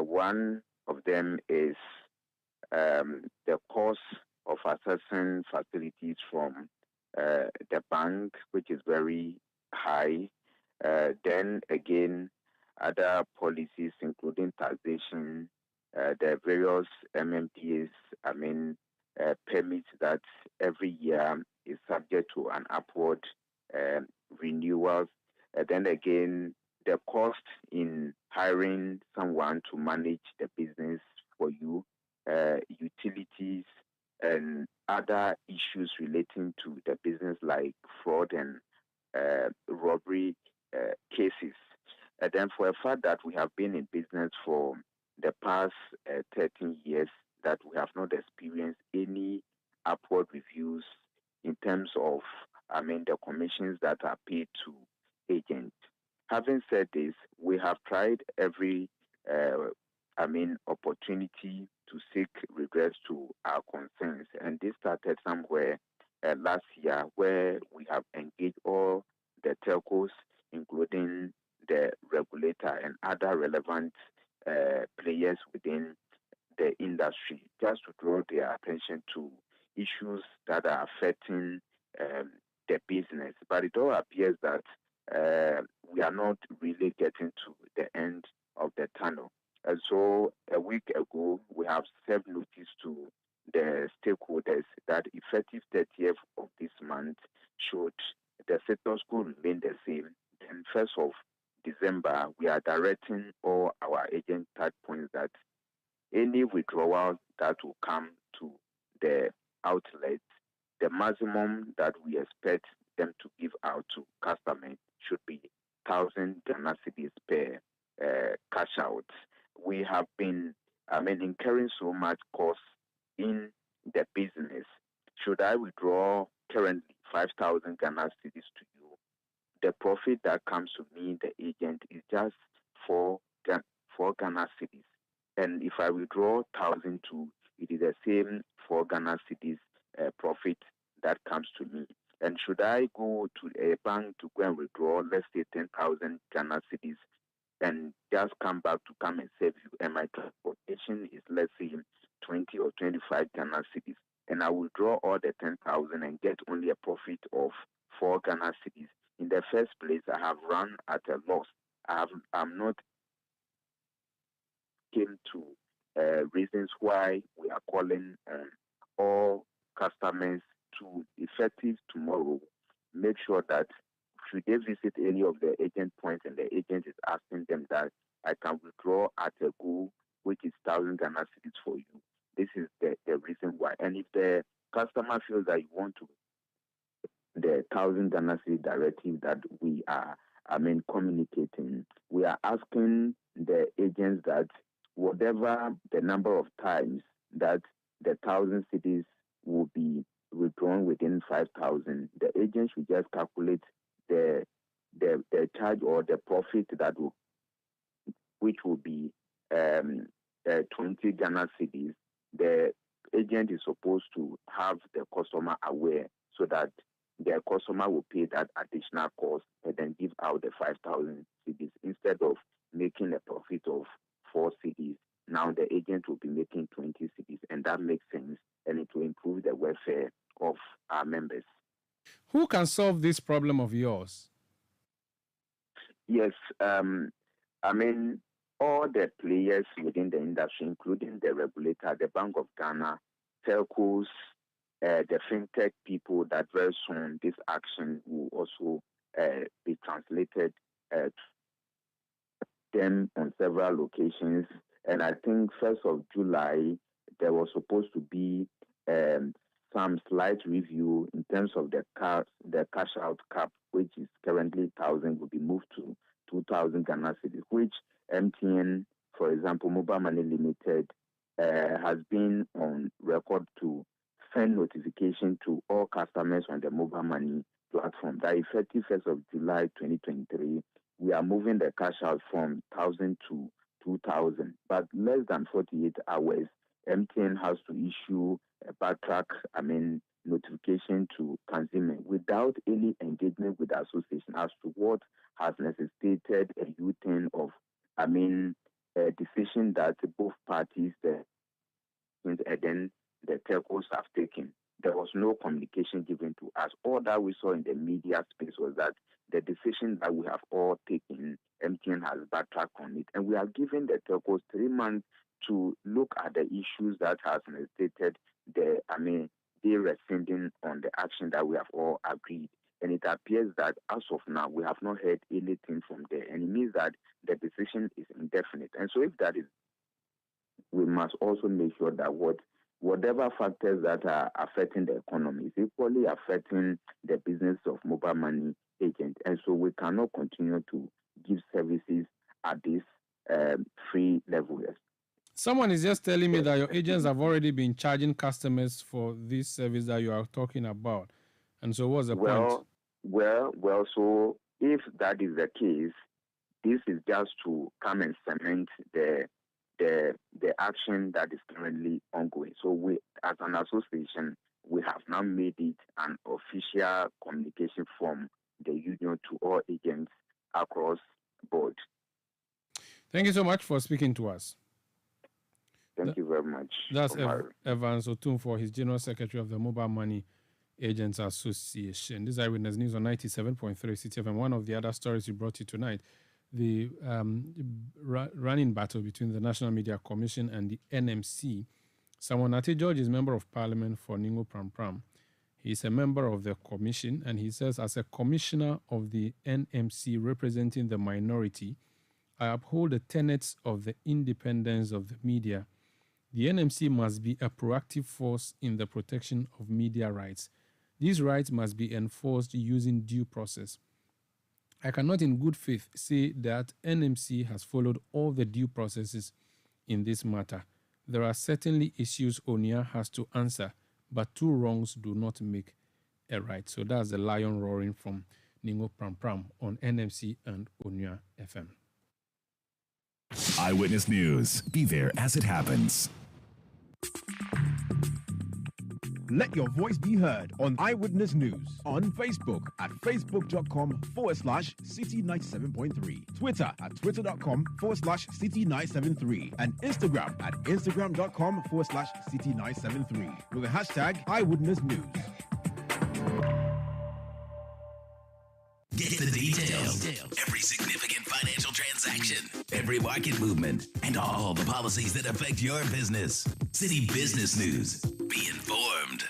One of them is the cost of accessing facilities from the bank, which is very high. Then again, other policies, including taxation, the various MMPs, permits that every year is subject to an upward renewal. Then again, the cost in hiring someone to manage the business for you, utilities, and other issues relating to the business like fraud and robbery cases. And then for a fact that we have been in business for the past 13 years, that we have not experienced any upward reviews in terms of, the commissions that are paid to agents. Having said this, we have tried every, opportunity to seek redress to our concerns. And this started somewhere last year, where we have engaged all the telcos, including the regulator and other relevant players within the industry, just to draw their attention to issues that are affecting the business. But it all appears that we are not really getting to the end of the tunnel. And so a week ago, we have served notice to the stakeholders that effective 30th of this month, should the status quo remain the same, then 1st of December, we are directing all our agent touch points that any withdrawal that will come to the outlets, the maximum that we expect them to give out to customers should be 1,000 Ghana cedis per cash out. We have been, incurring so much cost in the business. Should I withdraw currently 5,000 Ghana cedis to you, the profit that comes to me, the agent, is just 4 Ghana cedis. And if I withdraw 1,000 to, it is the same 4 Ghana cedis profit that comes to me. And should I go to a bank to go and withdraw, let's say 10,000 Ghana cedis, and just come back to come and save you, and my transportation is, let's say, 20 or 25 Ghana cedis, and I will draw all the 10,000 and get only a profit of 4 Ghana cedis. In the first place, I have run at a loss. I'm not came to reasons why we are calling all customers to, effective tomorrow, make sure that should they visit any of the agent points and the agent is asking them that I can withdraw at a go, which is 1,000 Ghana cedis for you. This is the reason why. And if the customer feels that you want to, the 1,000 Ghana cedis directive that we are, communicating, we are asking the agents that whatever the number of times that the 1,000 cedis will be withdrawn within 5,000, the agent should just calculate the charge or the profit that will which will be 20 Ghana cedis, the agent is supposed to have the customer aware so that the customer will pay that additional cost and then give out the 5,000 cedis instead of making a profit of 4 cedis. Now the agent will be making 20 cedis, and that makes sense, and it will improve the welfare of our members. Who can solve this problem of yours? Yes, I mean, all the players within the industry, including the regulator, the Bank of Ghana, telcos, the fintech people, that very soon this action will also be translated to them on several locations. And I think 1st of July, there was supposed to be some slight review in terms of the cash out cap, which is currently 1,000, will be moved to 2,000 Ghana cedis, which MTN, for example, Mobile Money Limited, has been on record to send notification to all customers on the mobile money platform that effective 1st of July 2023, we are moving the cash out from 1,000 to 2,000. But less than 48 hours, MTN has to issue a backtrack, notification to consumers without any engagement with the association as to what has necessitated a U-turn of, a decision that both parties, and then the telcos have taken. There was no communication given to us. All that we saw in the media space was that the decision that we have all taken, MTN has backtracked on it. And we are giving the telcos 3 months to look at the issues that has necessitated they rescinding on the action that we have all agreed. And it appears that as of now, we have not heard anything from there. And it means that the decision is indefinite. And so if that is, we must also make sure that whatever factors that are affecting the economy is equally affecting the business of mobile money agents. And so we cannot continue to give services at this free level. Someone is just telling me that your agents have already been charging customers for this service that you are talking about. And so what's the point? Well, so if that is the case, this is just to come and cement the action that is currently ongoing. So we, as an association, we have now made it an official communication from the union to all agents across board. Thank you so much for speaking to us. Thank you very much. That's Evans Otunfor, his General Secretary of the Mobile Money Agents Association. This is Eyewitness News on 97.3 Citi FM. One of the other stories we brought you tonight, the running battle between the National Media Commission and the NMC. Samuel Nate George is Member of Parliament for Ningo Pram Pram. He's a member of the commission, and he says, as a commissioner of the NMC representing the minority, I uphold the tenets of the independence of the media. The NMC must be a proactive force in the protection of media rights. These rights must be enforced using due process. I cannot in good faith say that NMC has followed all the due processes in this matter. There are certainly issues ONIA has to answer, but two wrongs do not make a right. So that's the lion roaring from Ningo Pram Pram on NMC and ONIA FM. Eyewitness News. Be there as it happens. Let your voice be heard on Eyewitness News on Facebook at facebook.com/Citi97.3, Twitter at twitter.com/Citi973, and Instagram at instagram.com/Citi973 with the hashtag Eyewitness News. Get the details. Every significant financial transaction, every market movement, and all the policies that affect your business. Citi Business News. Be informed.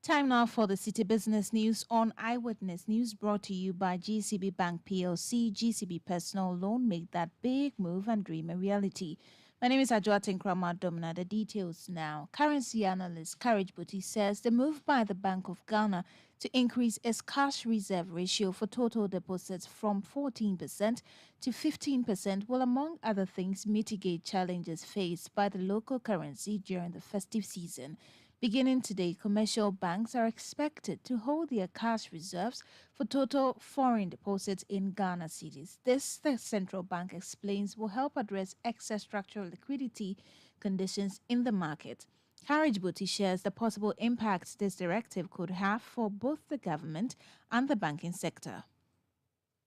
Time now for the Citi Business News on Eyewitness News, brought to you by GCB Bank PLC. GCB Personal Loan, make that big move and dream a reality. My name is Adjoatin Krama Domina. The details now. Currency analyst Courage Buti says the move by the Bank of Ghana to increase its cash reserve ratio for total deposits from 14% to 15% will, among other things, mitigate challenges faced by the local currency during the festive season. Beginning today, commercial banks are expected to hold their cash reserves for total foreign deposits in Ghana cedis. This, the central bank explains, will help address excess structural liquidity conditions in the market. Carriage Booty shares the possible impacts this directive could have for both the government and the banking sector.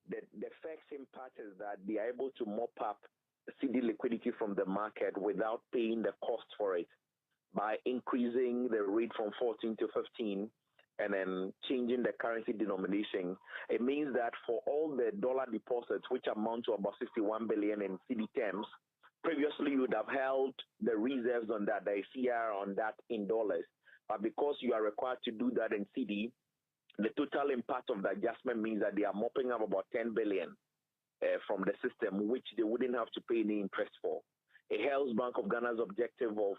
The first impact is that they are able to mop up CD liquidity from the market without paying the cost for it by increasing the rate from 14 to 15 and then changing the currency denomination. It means that for all the dollar deposits, which amount to about 61 billion in CD terms, previously you would have held the reserves on that, the CR on that in dollars. But because you are required to do that in CD, the total impact of the adjustment means that they are mopping up about 10 billion from the system, which they wouldn't have to pay any interest for. It helps Bank of Ghana's objective of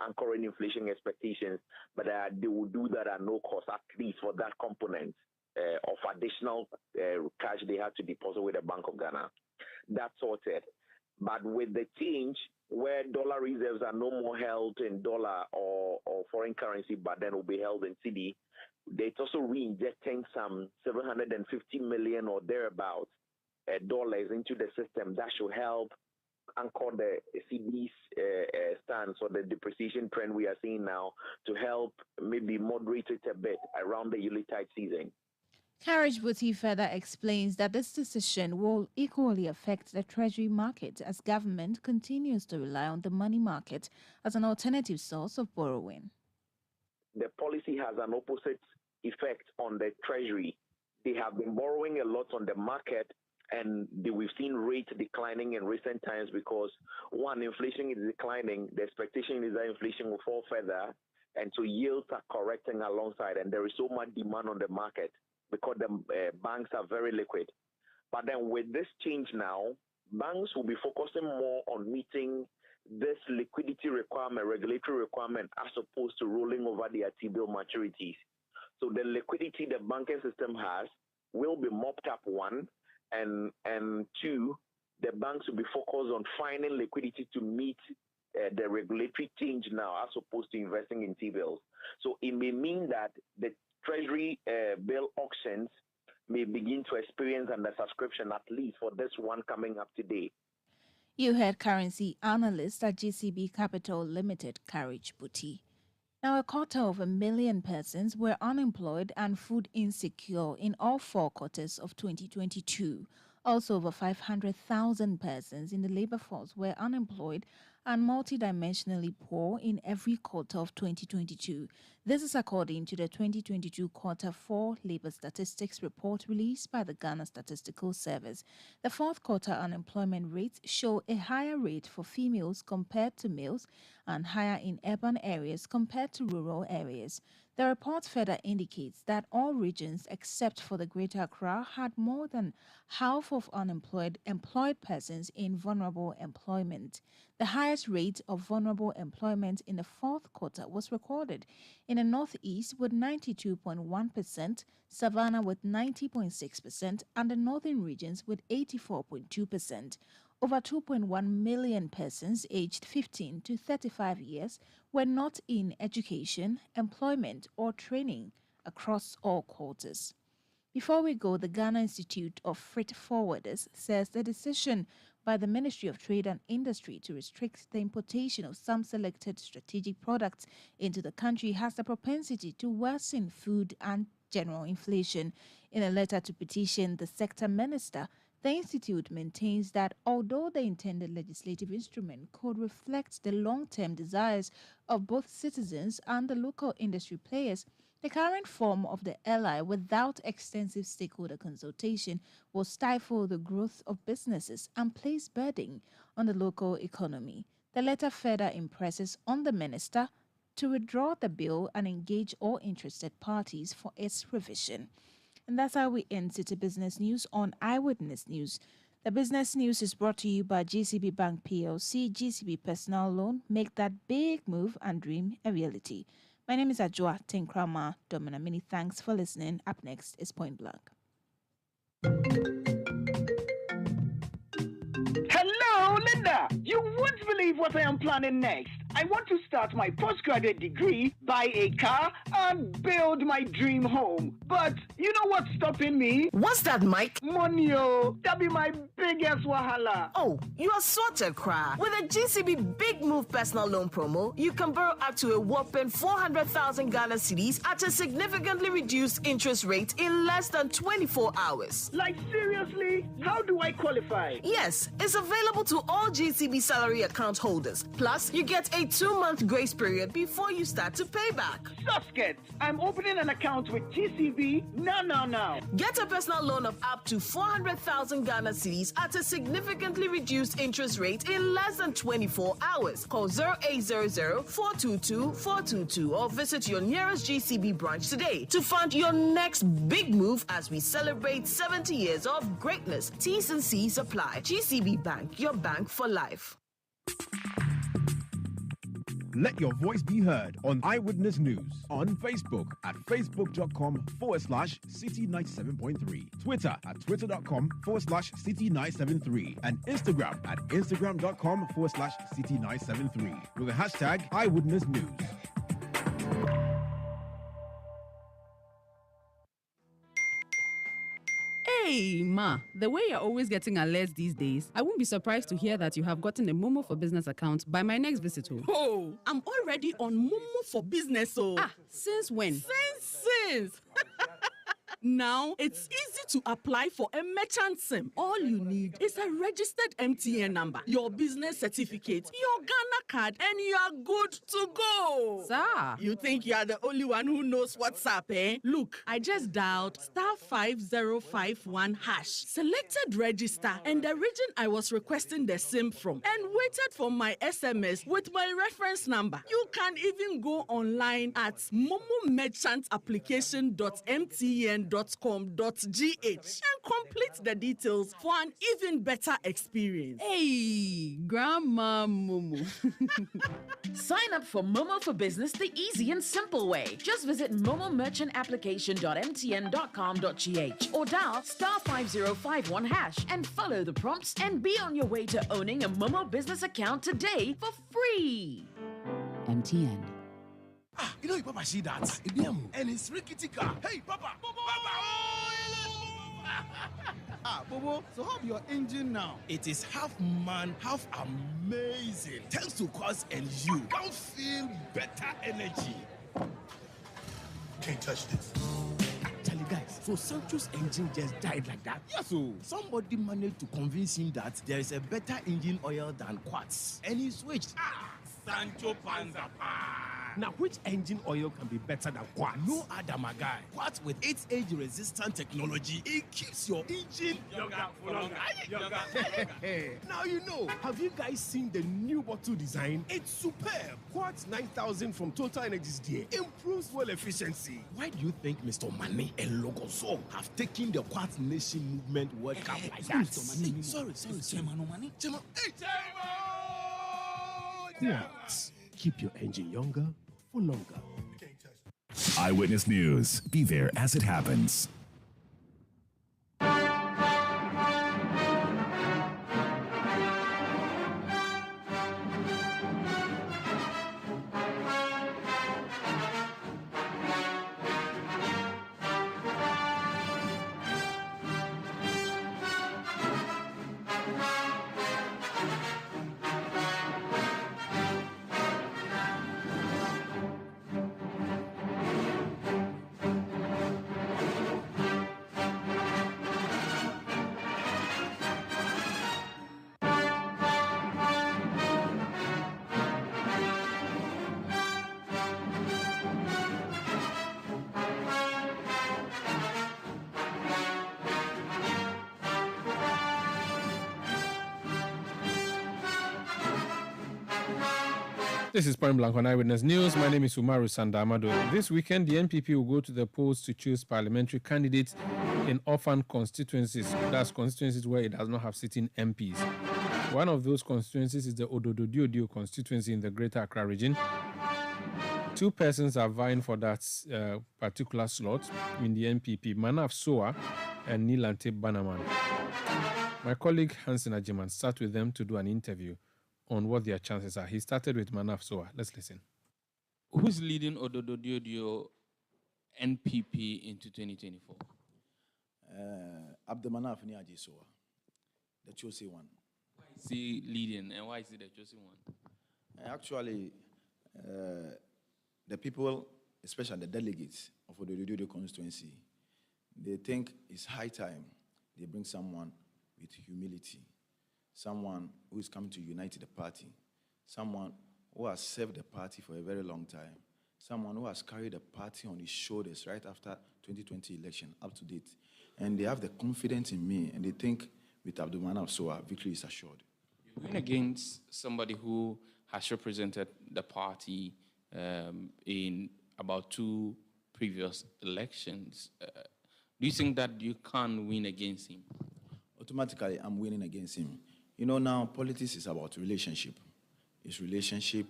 anchoring inflation expectations, but they will do that at no cost, at least for that component of additional cash they had to deposit with the Bank of Ghana. That's sorted. But with the change, where dollar reserves are no more held in dollar or foreign currency, but then will be held in CD, they're also re-injecting some 750 million or thereabouts dollars into the system. That should help anchor the CD's stance or the depreciation trend we are seeing now to help maybe moderate it a bit around the Yuletide season. Carriage Booty further explains that this decision will equally affect the treasury market as government continues to rely on the money market as an alternative source of borrowing. The policy has an opposite effect on the treasury. They have been borrowing a lot on the market, and we've seen rates declining in recent times because, one, inflation is declining. The expectation is that inflation will fall further, and so yields are correcting alongside, and there is so much demand on the market because the banks are very liquid. But then with this change now, banks will be focusing more on meeting this liquidity requirement, regulatory requirement, as opposed to rolling over their T-bill maturities. So the liquidity the banking system has will be mopped up, one, and two, the banks will be focused on finding liquidity to meet the regulatory change now as opposed to investing in T-bills. So it may mean that the Treasury bill auctions may begin to experience undersubscription, at least for this one coming up today. You heard currency analyst at GCB Capital Limited, Carriage Booty. Now, 250,000 persons were unemployed and food insecure in all 4 quarters of 2022. Also, over 500,000 persons in the labor force were unemployed and multidimensionally poor in every quarter of 2022. This is according to the 2022 Quarter 4 Labor Statistics Report released by the Ghana Statistical Service. The fourth quarter unemployment rates show a higher rate for females compared to males and higher in urban areas compared to rural areas. The report further indicates that all regions except for the Greater Accra had more than half of employed persons in vulnerable employment. The highest rate of vulnerable employment in the fourth quarter was recorded in the Northeast with 92.1%, Savannah with 90.6%, and the northern regions with 84.2%. Over 2.1 million persons aged 15 to 35 years were not in education, employment, or training across all quarters. Before we go, the Ghana Institute of Freight Forwarders says the decision by the Ministry of Trade and Industry to restrict the importation of some selected strategic products into the country has the propensity to worsen food and general inflation. In a letter to petition the sector minister, the Institute maintains that although the intended legislative instrument could reflect the long-term desires of both citizens and the local industry players, the current form of the LI without extensive stakeholder consultation will stifle the growth of businesses and place burden on the local economy. The letter further impresses on the minister to withdraw the bill and engage all interested parties for its revision. And that's how we end City Business News on Eyewitness News. The business news is brought to you by GCB Bank PLC, GCB Personal Loan. Make that big move and dream a reality. My name is Ajua Tenkrama Domina. Many thanks for listening. Up next is Point Blank. Hello, Linda. You won't believe what I am planning next. I want to start my postgraduate degree, buy a car, and build my dream home. But you know what's stopping me? What's that, Mike? Money, oh. That be my biggest wahala. Oh, you are sorted, Cry. With a GCB Big Move personal loan promo, you can borrow up to a whopping 400,000 Ghana cedis at a significantly reduced interest rate in less than 24 hours. Like, seriously? How do I qualify? Yes, it's available to all GCB salary account holders. Plus, you get a 2-month grace period before you start to pay back. Susket, I'm opening an account with GCB now. Get a personal loan of up to 400,000 Ghana cedis at a significantly reduced interest rate in less than 24 hours. Call 0800-422-422 or visit your nearest GCB branch today to fund your next big move as we celebrate 70 years of greatness. T's and C's apply. GCB Bank, your bank for life. Let your voice be heard on Eyewitness News on Facebook at facebook.com/City97.3, Twitter at twitter.com/City973, and Instagram at instagram.com/City973 with the hashtag Eyewitness News. Hey, Ma, the way you're always getting alerts these days, I won't be surprised to hear that you have gotten a Momo for Business account by my next visit. Oh, I'm already on Momo for Business. Since when? Since. Now, it's easy to apply for a merchant SIM. All you need is a registered MTN number, your business certificate, your Ghana card, and you are good to go. Sir. You think you are the only one who knows what's up, eh? Look, I just dialed *5051#, selected register, and the region I was requesting the SIM from, and waited for my SMS with my reference number. You can even go online at momomerchantapplication.mtn.com.gh and complete the details for an even better experience. Hey, Grandma Momo. Sign up for Momo for Business the easy and simple way. Just visit momomerchantapplication.mtn.com.gh or dial *5051# and follow the prompts and be on your way to owning a Momo business account today for free. MTN. You know your Papa see that? And it's rickety car. Hey, Papa! Bobo, so how your engine now? It is half man, half amazing. Thanks to Cause and you. Can feel better energy. Can't touch this. Actually, guys, so Sancho's engine just died like that? Yes, so somebody managed to convince him that there is a better engine oil than Quartz. And he switched. Sancho Panzapa. Now, which engine oil can be better than Quartz? No other, my guy. Quartz with its age-resistant technology, it keeps your engine younger for longer. Now you know. Have you guys seen the new bottle design? It's superb. Quartz 9000 from Total Energies there improves fuel efficiency. Why do you think Mr. Mane and Logoso have taken the Quartz Nation movement World Cup like that? Sorry. Chairman. Quartz. Keep your engine younger for longer. Eyewitness News. Be there as it happens. This is Point Blank on Eyewitness News. My name is Umaru Sandamado. This weekend, the NPP will go to the polls to choose parliamentary candidates in orphan constituencies. That's constituencies where it does not have sitting MPs. One of those constituencies is the Ododo-Diodio constituency in the Greater Accra region. Two persons are vying for that particular slot in the NPP, Manaf Soa and Nilante Banaman. My colleague Hansen Ajiman sat with them to do an interview on what their chances are. He started with Manaf Soa. Let's listen. Who's leading Odododio NPP into 2024? Abdelmanaf Niaji Soa, the chosen one. Why is he leading and why is he the chosen one? Actually, the people, especially the delegates of Odododio constituency, they think it's high time they bring someone with humility, someone who is coming to unite the party, someone who has served the party for a very long time, someone who has carried the party on his shoulders right after 2020 election, up to date. And they have the confidence in me, and they think with Abdelmanaf Soa, victory is assured. You're going against somebody who has represented the party in about 2 previous elections. Do you think that you can win against him? Automatically, I'm winning against him. You know, now politics is about relationship. His relationship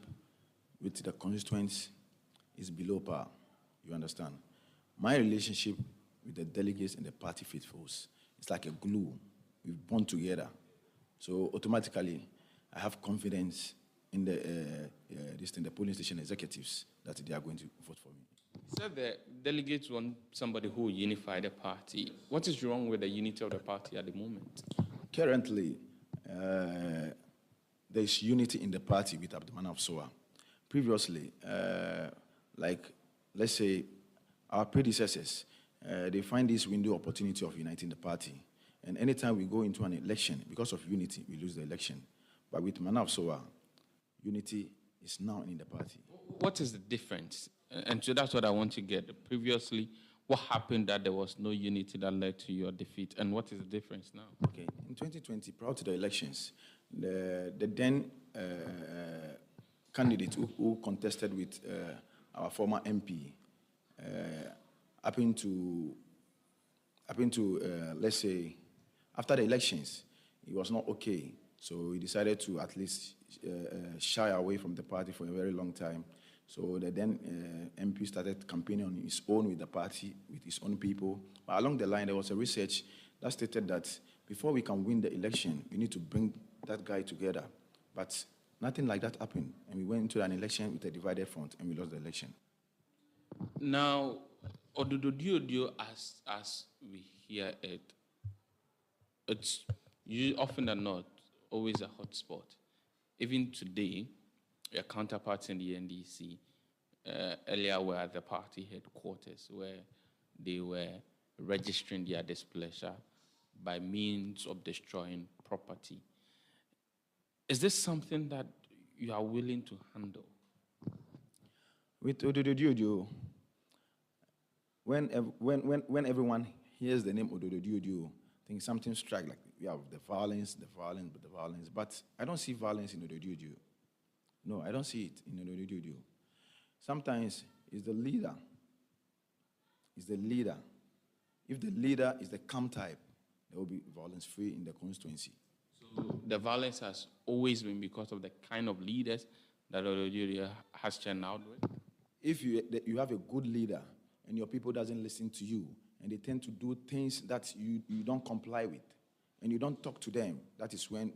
with the constituents is below par. You understand? My relationship with the delegates and the party faithfuls is like a glue. We've bond together. So automatically, I have confidence in the polling station executives that they are going to vote for me. You said the delegates want somebody who will unify the party. What is wrong with the unity of the party at the moment? Currently, there is unity in the party with Abdelmanaf Soa. Previously, let's say, our predecessors, they find this window opportunity of uniting the party. And anytime we go into an election, because of unity, we lose the election. But with Manaf Soa, unity is now in the party. What is the difference? And so that's what I want to get. Previously, what happened that there was no unity that led to your defeat? And what is the difference now? Okay. In 2020, prior to the elections, the then candidate who contested with our former MP happened to let's say, after the elections, it was not okay. So he decided to at least shy away from the party for a very long time. So the then MP started campaigning on his own with the party, with his own people. But along the line, there was a research that stated that before we can win the election, we need to bring that guy together. But nothing like that happened. And we went into an election with a divided front, and we lost the election. Now, Odododio, as we hear it, it's often than not always a hot spot. Even today, your counterparts in the NDC earlier were at the party headquarters where they were registering their displeasure by means of destroying property. Is this something that you are willing to handle? With Odododio, when everyone hears the name Odododio, I think something strikes, like we have the violence. But I don't see violence in Odododio. No, I don't see it in Odododio. Sometimes it's the leader. It's the leader. If the leader is the calm type, there will be violence-free in the constituency. So the violence has always been because of the kind of leaders that Odododio has churned out with? If you have a good leader and your people doesn't listen to you, and they tend to do things that you don't comply with, and you don't talk to them, that is when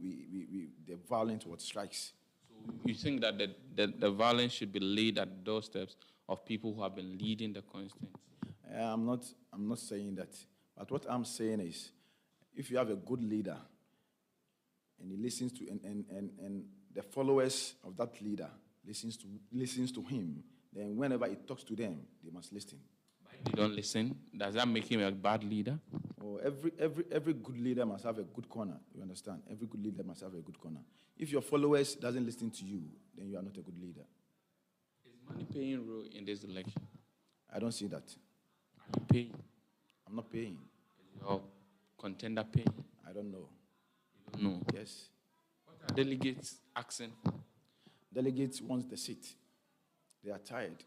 the violence strikes. So you think that the violence should be laid at the doorsteps of people who have been leading the constituency? I'm not saying that. But what I'm saying is, if you have a good leader, and he listens to, and the followers of that leader listens to him, then whenever he talks to them, they must listen. If they don't listen, does that make him a bad leader? Oh, every good leader must have a good corner. You understand? Every good leader must have a good corner. If your followers doesn't listen to you, then you are not a good leader. Is money playing a role in this election? I don't see that. Are you paying? I'm not paying. Is your contender paying? I don't know. You don't know? Yes. What are delegates asking for? Delegates want the seat. They are tired.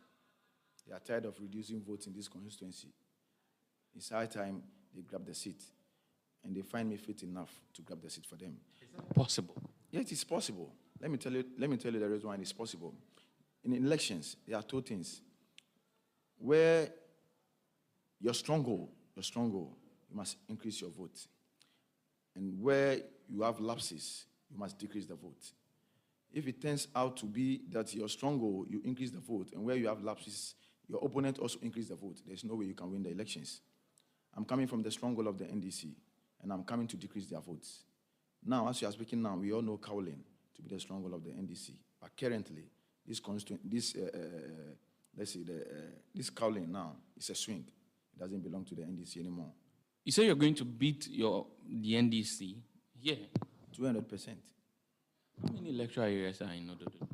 They are tired of reducing votes in this constituency. It's high time they grab the seat, and they find me fit enough to grab the seat for them. Is that possible? Yes, it is possible. Let me tell you the reason why it is possible. In elections, there are two things. Where you're stronger, you must increase your vote. And where you have lapses, you must decrease the vote. If it turns out to be that you're stronger, you increase the vote, and where you have lapses, your opponent also increase the vote, there's no way you can win the elections. I'm coming from the stronghold of the NDC, and I'm coming to decrease their votes. Now, as you are speaking now, we all know Cowling to be the stronghold of the NDC. But currently, this Cowling now is a swing. It doesn't belong to the NDC anymore. You say you're going to beat the NDC? Yeah. 200%. How many electoral areas are in Ododo?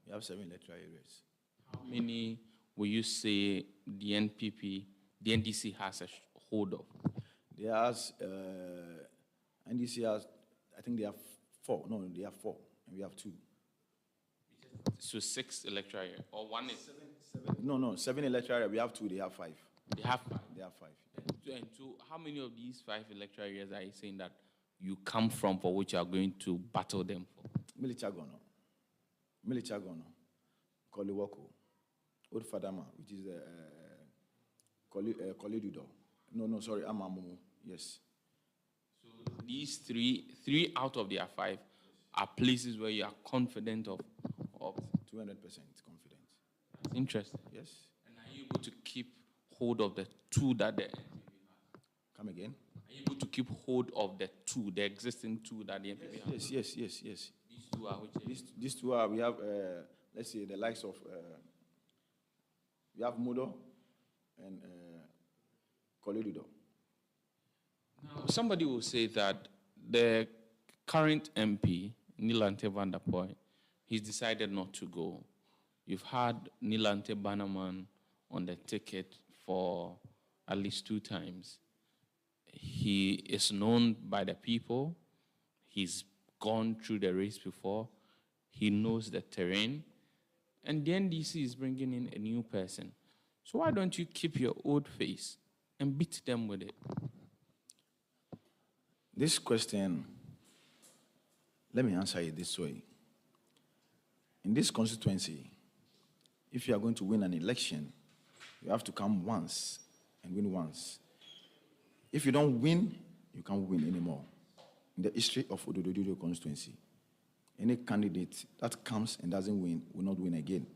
We have 7 electoral areas. How many will you say the NDC has a hold of? NDC has, I think they have 4. No, they have 4, and we have 2. So 6 electoral areas, or 1 is? 7 electoral areas. We have 2, they have 5. They have 5? They have 5. And so how many of these 5 electoral areas are you saying that you come from for which you are going to battle them for? Milichagono, Koliwoko, Old Fadama, which is Kolidudo. No, sorry, Amamu, yes. So these 3 out of their 5 are places where you are confident of 200% confident. That's interesting. Yes. And are you able to keep hold of the 2 that the NPP has? Come again? Are you able to keep hold of the 2, the existing 2 that the NPP has? Yes. These 2 are which? These 2 are, we have, let's say, the likes of, we have Mudo and Kolidudo. Now, somebody will say that the current MP, Nilante van der Poy, he's decided not to go. You've had Nilante Bannerman on the ticket for at least 2 times. He is known by the people. He's gone through the race before. He knows the terrain. And the NDC is bringing in a new person. So why don't you keep your old face and beat them with it? This question, let me answer it this way. In this constituency, if you are going to win an election, you have to come once and win once. If you don't win, you can't win anymore. In the history of Ododo constituency, any candidate that comes and doesn't win will not win again.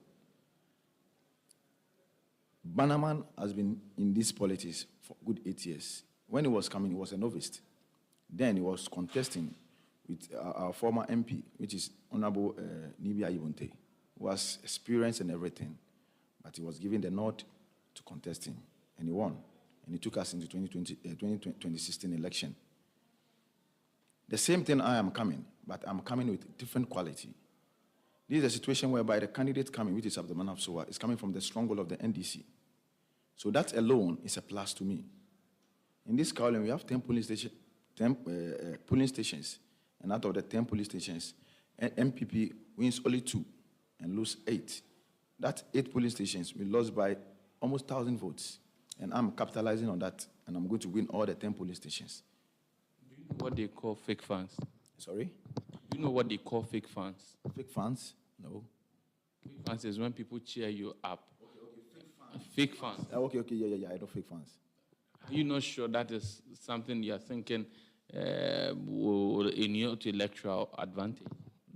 Bannerman has been in this politics for good 8 years. When he was coming, he was a novice. Then he was contesting with our former MP, which is Honorable Nibi Ayibonte, who was experienced and everything, but he was given the nod to contest him, and he won. And he took us into 2016 election. The same thing I am coming, but I'm coming with different quality. This is a situation whereby the candidate coming, which is Abdulman Absowa, is coming from the stronghold of the NDC. So that alone is a plus to me. In this column, we have 10 polling stations, and out of the 10 polling stations, MPP wins only 2 and lose 8. That 8 polling stations we lost by almost 1,000 votes, and I'm capitalizing on that, and I'm going to win all the 10 polling stations. Do you know what they call fake fans? Sorry? Do you know what they call fake fans? Fake fans? No. Fake fans is when people cheer you up. Fake fans. Okay, yeah, I know fake fans. Are you not sure that is something you're thinking will inure to electoral advantage?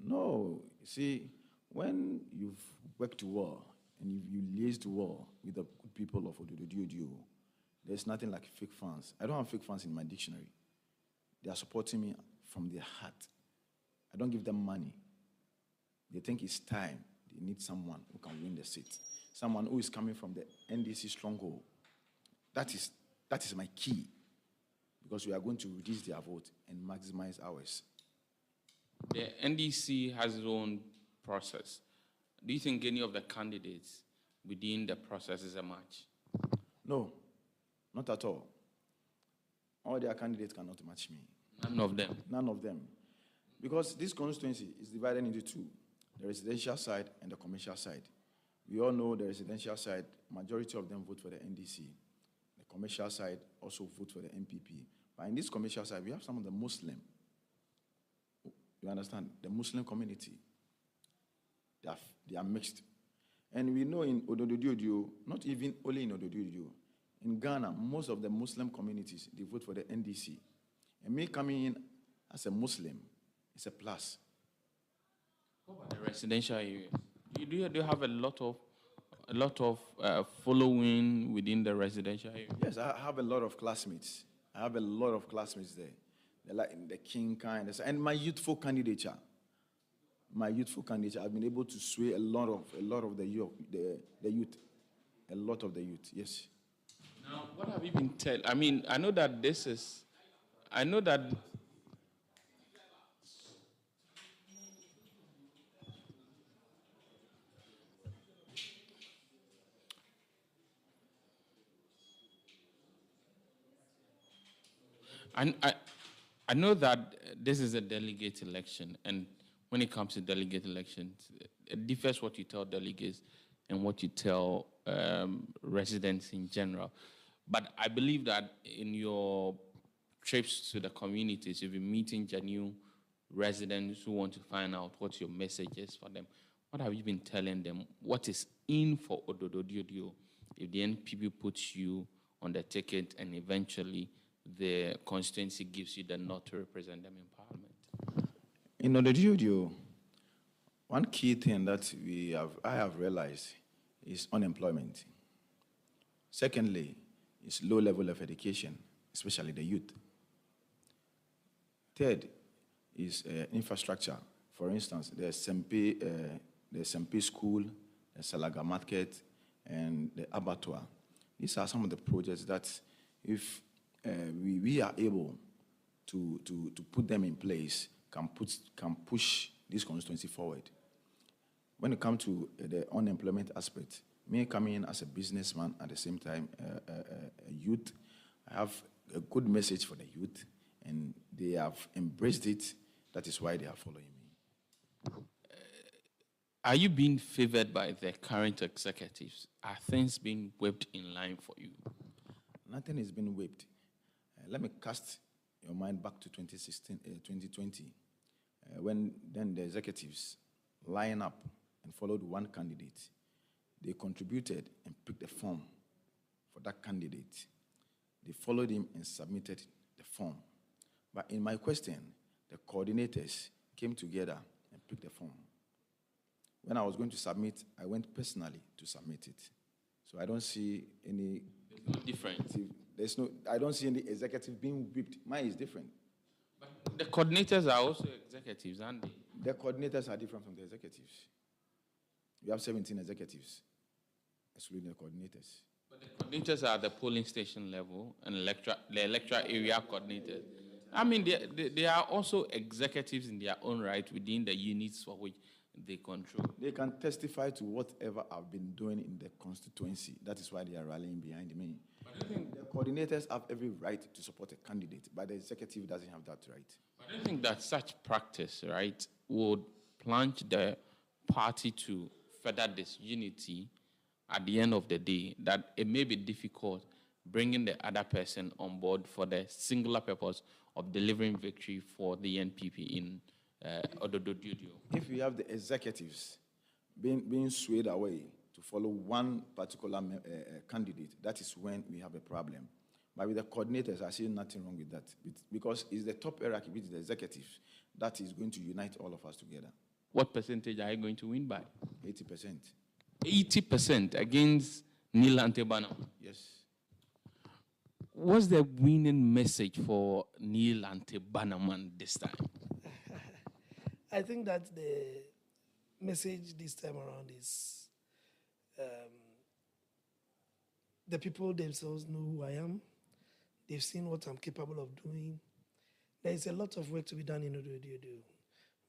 No. You see, when you've worked to war and you liaise to war with the good people of Ododo, there's nothing like fake fans. I don't have fake fans in my dictionary. They are supporting me from their heart. I don't give them money. They think it's time. They need someone who can win the seat. Someone who is coming from the NDC stronghold. That is my key. Because we are going to reduce their vote and maximize ours. The NDC has its own process. Do you think any of the candidates within the process is a match? No, not at all. All their candidates cannot match me. None of them? None of them. Because this constituency is divided into 2, the residential side and the commercial side. We all know the residential side, majority of them vote for the NDC. The commercial side also vote for the MPP. But in this commercial side, we have some of the Muslim. You understand? The Muslim community. They are mixed. And we know in Ododo, not even only in Ododo, in Ghana, most of the Muslim communities, they vote for the NDC. And me coming in as a Muslim is a plus. The residential area. Do you have a lot of following within the residential area? Yes, I have a lot of classmates. I have a lot of classmates there. They're like the king kind. And my youthful candidature. I've been able to sway a lot of the youth. A lot of the youth, yes. Now, what have you been telling? I mean, I know that I know that this is a delegate election, and when it comes to delegate elections, it differs what you tell delegates and what you tell residents in general. But I believe that in your trips to the communities, you've been meeting genuine residents who want to find out what your message is for them. What have you been telling them? What is in for Ododo Diodio if the NPP puts you on the ticket and eventually the constituency gives you the nod to represent them in parliament? In Ododo Diodio, one key thing that I have realized is unemployment. Secondly, is low level of education, especially the youth. Third is infrastructure. For instance, there's SMP School, the Salaga Market, and the Abattoir. These are some of the projects that if we are able to put them in place, can push this constituency forward. When it comes to the unemployment aspect, me coming in as a businessman at the same time, a youth, I have a good message for the youth, and they have embraced it. That is why they are following me. Are you being favored by the current executives? Are things being whipped in line for you? Nothing is being whipped. Let me cast your mind back to 2020, when then the executives line up and followed one candidate. They contributed and picked a form for that candidate. They followed him and submitted the form. But in my question, the coordinators came together and picked the form. When I was going to submit, I went personally to submit it. So I don't see any difference. I don't see any executive being whipped. Mine is different. But the coordinators are also executives, aren't they? The coordinators are different from the executives. We have 17 executives, excluding the coordinators. But the coordinators are at the polling station level and the electoral area coordinators. I mean, they are also executives in their own right within the units for which they control. They can testify to whatever I've been doing in the constituency. That is why they are rallying behind me. I think the coordinators have every right to support a candidate, but the executive doesn't have that right. I don't think that such practice, right, would plunge the party to further disunity at the end of the day, that it may be difficult bringing the other person on board for the singular purpose of delivering victory for the NPP in Ododo Diodio. If we have the executives being swayed away to follow one particular candidate, that is when we have a problem. But with the coordinators, I see nothing wrong with that, because it's the top hierarchy, which is the executives, that is going to unite all of us together. What percentage are you going to win by? 80%. 80% against Neil Antebana? Yes. What's the winning message for Neil Antebana this time? I think that the message this time around is the people themselves know who I am. They've seen what I'm capable of doing. There is a lot of work to be done in Ododo,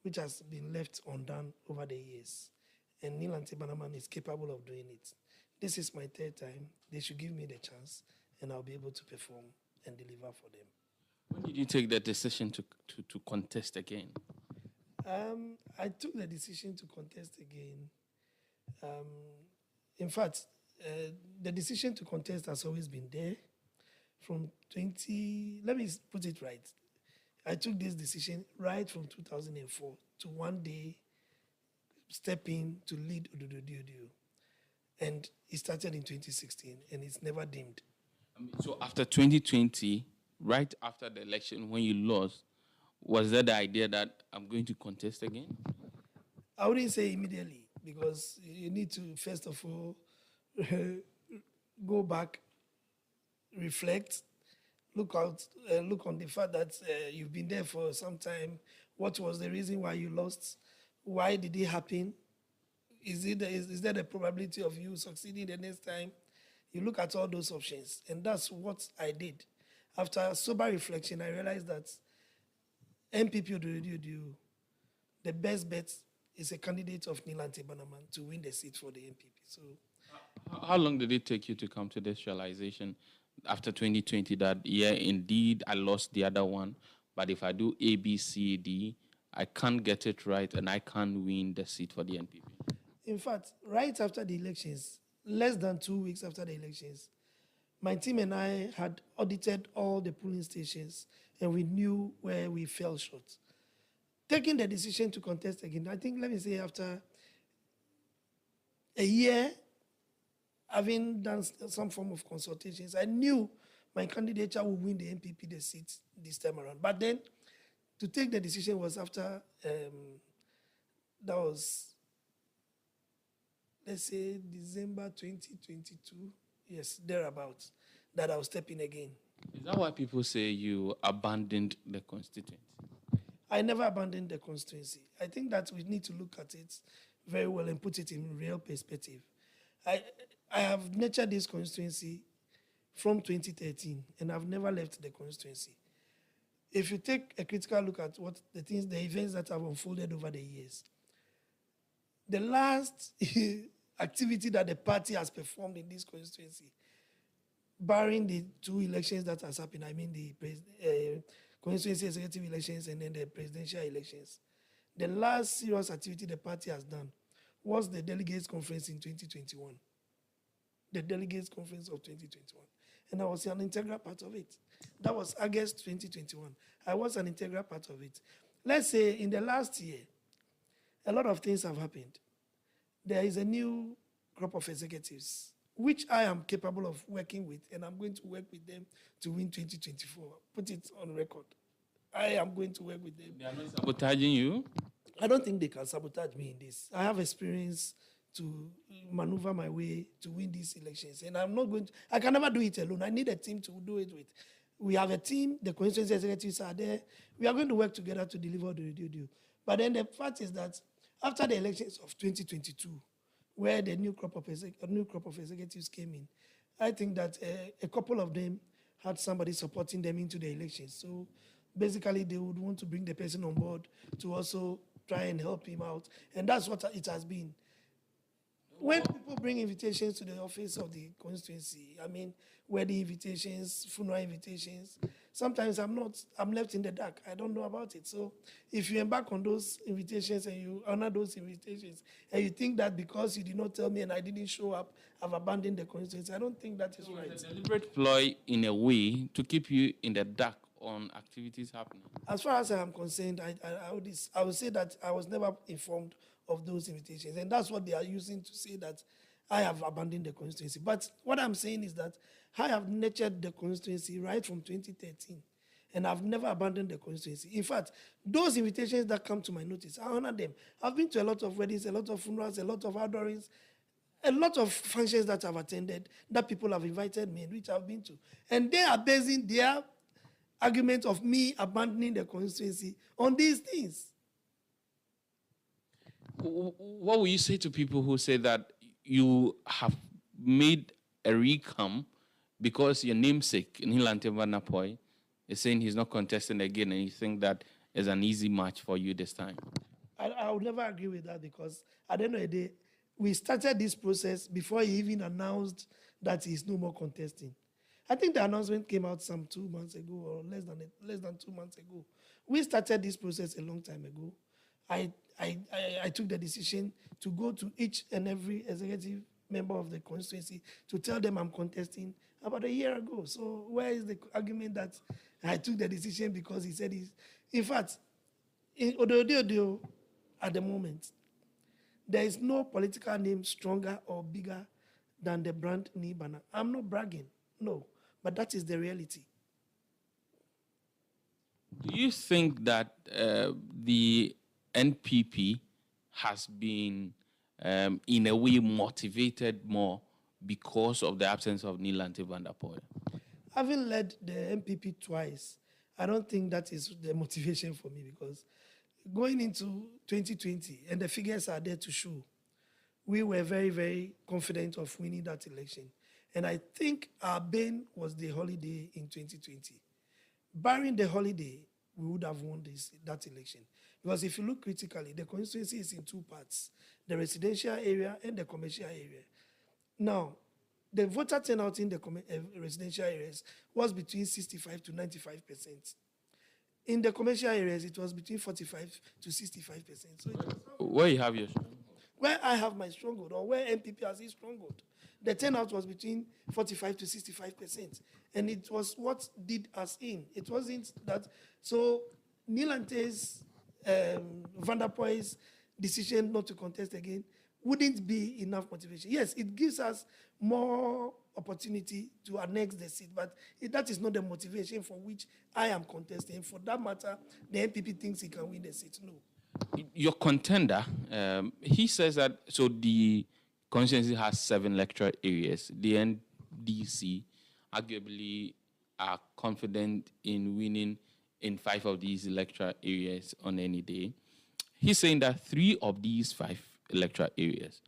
which has been left undone over the years. And Neil Antebana is capable of doing it. This is my third time. They should give me the chance, and I'll be able to perform and deliver for them. When did you take the decision to contest again? I took the decision to contest again. In fact, the decision to contest has always been there. Let me put it right. I took this decision right from 2004 to one day step in to lead Ododo Diodio. And it started in 2016, and it's never dimmed. So after 2020, right after the election, when you lost, was that the idea that I'm going to contest again? I wouldn't say immediately, because you need to, first of all, go back, reflect, look on the fact that you've been there for some time. What was the reason why you lost? Why did it happen? Is there the probability of you succeeding the next time? You look at all those options, and that's what I did. After sober reflection, I realized that MPP, the best bet is a candidate of Nilante Banaman to win the seat for the MPP. So, how long did it take you to come to this realization after 2020 that, yeah, indeed, I lost the other one, but if I do A, B, C, D, I can't get it right and I can't win the seat for the NPP? In fact, right after the elections, less than 2 weeks after the elections, my team and I had audited all the polling stations, and we knew where we fell short. Taking the decision to contest again, I think, let me say, after a year, having done some form of consultations, I knew my candidature would win the MPP the seat this time around. But then, to take the decision was after, that was, let's say, December 2022, yes, thereabouts, that I was stepping again. Is that why people say you abandoned the constituency? I never abandoned the constituency. I think that we need to look at it very well and put it in real perspective. I have nurtured this constituency from 2013, and I've never left the constituency. If you take a critical look at what the events that have unfolded over the years, the last activity that the party has performed in this constituency, barring the 2 elections that has happened, I mean the constituency executive elections and then the presidential elections, the last serious activity the party has done was the delegates conference in 2021. The delegates conference of 2021. And I was an integral part of it. That was August 2021. I was an integral part of it. Let's say in the last year, a lot of things have happened. There is a new crop of executives, which I am capable of working with, and I'm going to work with them to win 2024. Put it on record. I am going to work with them. They are not sabotaging you? I don't think they can sabotage me in this. I have experience to maneuver my way to win these elections, and I can never do it alone. I need a team to do it with. We have a team, the constituency executives are there. We are going to work together to deliver the deal. But then the fact is that after the elections of 2022, where the new crop of executives came in, I think that a couple of them had somebody supporting them into the elections. So basically, they would want to bring the person on board to also try and help him out. And that's what it has been. When people bring invitations to the office of the constituency, I mean, wedding invitations, funeral invitations, sometimes I'm left in the dark. I don't know about it. So if you embark on those invitations and you honor those invitations, and you think that because you did not tell me and I didn't show up, I've abandoned the constituency, I don't think that is right. It's a deliberate ploy, in a way, to keep you in the dark on activities happening. As far as I am concerned, I would say that I was never informed of those invitations. And that's what they are using to say that I have abandoned the constituency. But what I'm saying is that I have nurtured the constituency right from 2013. And I've never abandoned the constituency. In fact, those invitations that come to my notice, I honor them. I've been to a lot of weddings, a lot of funerals, a lot of outdoorings, a lot of functions that I've attended that people have invited me, which I've been to. And they are basing their argument of me abandoning the constituency on these things. What will you say to people who say that you have made a recount because your namesake, Nilante Vanapoi, is saying he's not contesting again, and you think that is an easy match for you this time? I would never agree with that, because at the end of the day, we started this process before he even announced that he's no more contesting. I think the announcement came out some 2 months ago, or less than 2 months ago. We started this process a long time ago. I took the decision to go to each and every executive member of the constituency to tell them I'm contesting about a year ago. So where is the argument that I took the decision because he said he's... In fact, in Odo at the moment, there is no political name stronger or bigger than the brand Nibana. I'm not bragging, no, but that is the reality. Do you think that the NPP has been, in a way, motivated more because of the absence of Nilante van der Poel? Having led the MPP twice, I don't think that is the motivation for me, because going into 2020, and the figures are there to show, we were very, very confident of winning that election. And I think our bane was the holiday in 2020. Barring the holiday, we would have won that election. Because if you look critically, the constituency is in two parts, the residential area and the commercial area. Now, the voter turnout in the residential areas was between 65 to 95%. In the commercial areas, it was between 45 to 65%. So where you have your stronghold? Where I have my stronghold, or where MPP has its stronghold, the turnout was between 45 to 65%. And it was what did us in. It wasn't that. So Nilante's, Van der Poel's decision not to contest again wouldn't be enough motivation. Yes, it gives us more opportunity to annex the seat, but that is not the motivation for which I am contesting. For that matter, the MPP thinks he can win the seat. No. Your contender, he says that, so the constituency has 7 electoral areas. The NDC arguably are confident in winning in 5 of these electoral areas on any day. He's saying that 3 of these 5 electoral areas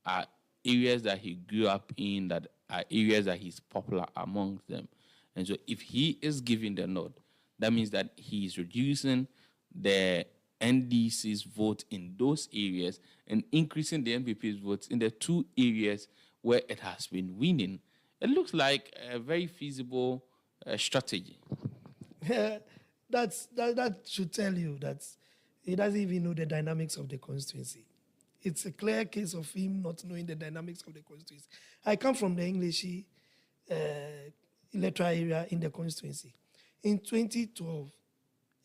are areas that he grew up in, that are areas that he's popular amongst them. And so if he is giving the nod, that means that he's reducing the NDC's vote in those areas and increasing the MPP's votes in the 2 areas where it has been winning. It looks like a very feasible strategy. That should tell you that he doesn't even know the dynamics of the constituency. It's a clear case of him not knowing the dynamics of the constituency. I come from the English electoral area in the constituency. In 2012,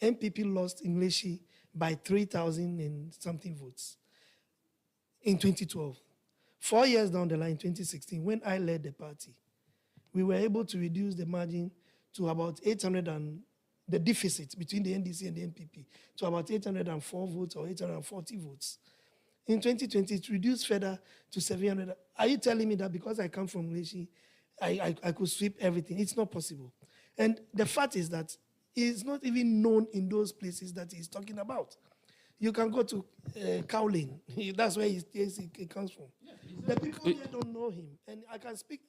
MPP lost English by 3,000 and something votes. In 2012. 4 years down the line, 2016, when I led the party, we were able to reduce the margin to about 800 and the deficit between the NDC and the MPP to about 804 votes or 840 votes. In 2020, it reduced further to 700. Are you telling me that because I come from Leshi, I could sweep everything? It's not possible. And the fact is that it's not even known in those places that he's talking about. You can go to Cowlin. That's where he comes from. Yeah, the people here don't know him. And I can speak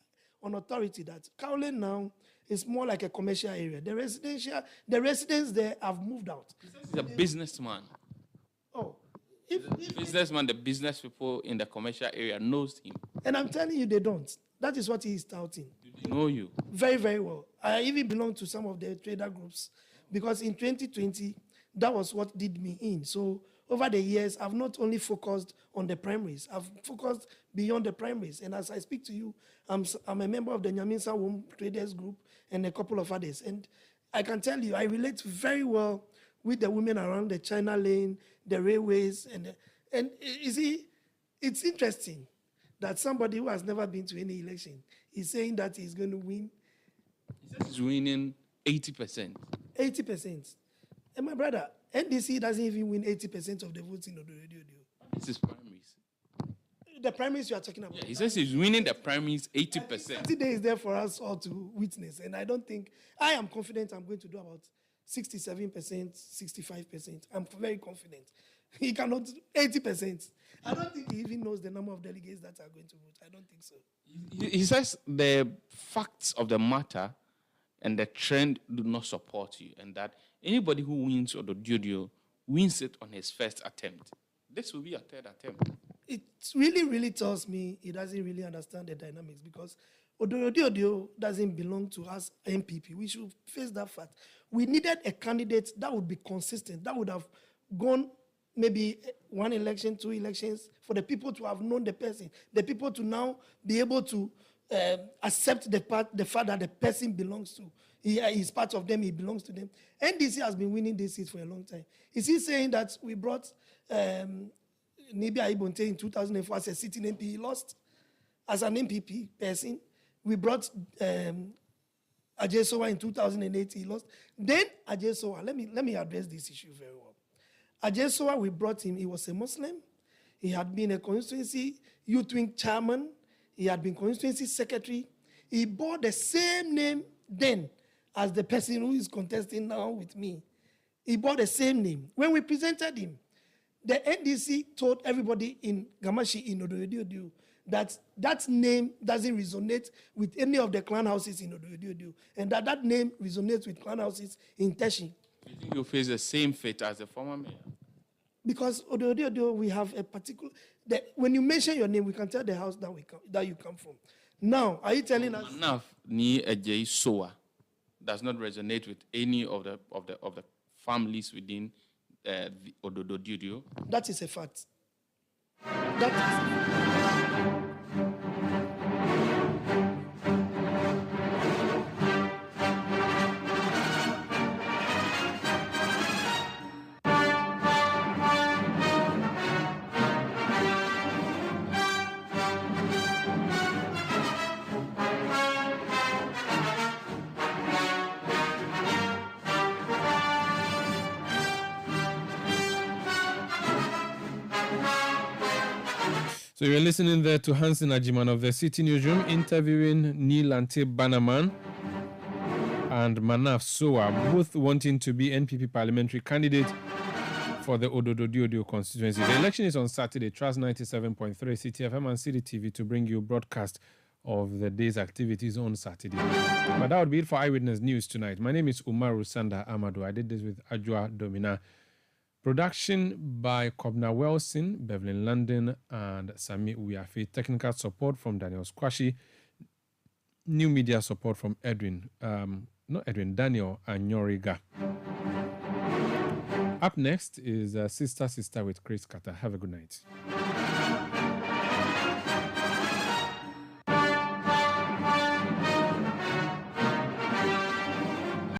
on authority that Cowlin now is more like a commercial area. The residents there have moved out. He's a businessman. Oh. The business people in the commercial area knows him. And I'm telling you, they don't. That is what he is touting. Do they know you? Very, very well. I even belong to some of the trader groups because in 2020, that was what did me in. So over the years, I've not only focused on the primaries, I've focused beyond the primaries. And as I speak to you, I'm a member of the Nyaminsa Womb Traders Group and a couple of others. And I can tell you, I relate very well with the women around the China lane, the railways, and you see, it's interesting that somebody who has never been to any election is saying that he's going to win. He says he's winning 80%. 80%. And my brother, NDC doesn't even win 80% of the votes in the radio. This is primaries. The primaries you are talking about. Yeah, he says he's winning the primaries 80%. 30 days there for us all to witness. And I am confident I'm going to do about 67%, 65%. I'm very confident. He cannot do 80%. I don't think he even knows the number of delegates that are going to vote. I don't think so. He says the facts of the matter and the trend do not support you, and that anybody who wins Ododio wins it on his first attempt. This will be a third attempt. It really, really tells me he doesn't really understand the dynamics because Ododio doesn't belong to us MPP. We should face that fact. We needed a candidate that would be consistent, that would have gone maybe 1 election, 2 elections, for the people to have known the person, the people to now be able to accept the fact that the person belongs to. He is part of them, he belongs to them. NDC has been winning this seat for a long time. Is he saying that we brought Nibi Aibonte in 2004 as a sitting MP, he lost? As an MPP person, we brought Ajay Sowa in 2008, he lost. Then Ajay Sowa, let me address this issue very well. Ajay Sowa, we brought him, he was a Muslim, He had been a constituency youth wing chairman. He had been constituency secretary. He bore the same name then as the person who is contesting now with me. He bore the same name. When we presented him, the NDC told everybody in Gamashi, in Odoyodio, that that name doesn't resonate with any of the clan houses in Odoyodio, and that name resonates with clan houses in Teshi. You think you'll face the same fate as the former mayor? Because Odoyodio, we have a particular... when you mention your name, we can tell the house that you come from. Now, are you telling us... Enough ni Ejay Soa does not resonate with any of the families within the Odoyodio. That is a fact. So you're listening there to Hansen Ajiman of the City Newsroom interviewing Neil Ante Bannerman and Manaf Soa, both wanting to be NPP parliamentary candidate for the Odododio constituency. The election is on Saturday. Trust 97.3 Citi FM and Citi TV to bring you broadcast of the day's activities on Saturday. But that would be it for Eyewitness News tonight. My name is Umaru Sanda Amadou. I did this with Ajua Domina. Production by Kobna Wilson, Bevelyn London, and Sami Uyafi. Technical support from Daniel Squashi. New media support from Daniel Anyoriga. Up next is Sister with Chris Carter. Have a good night.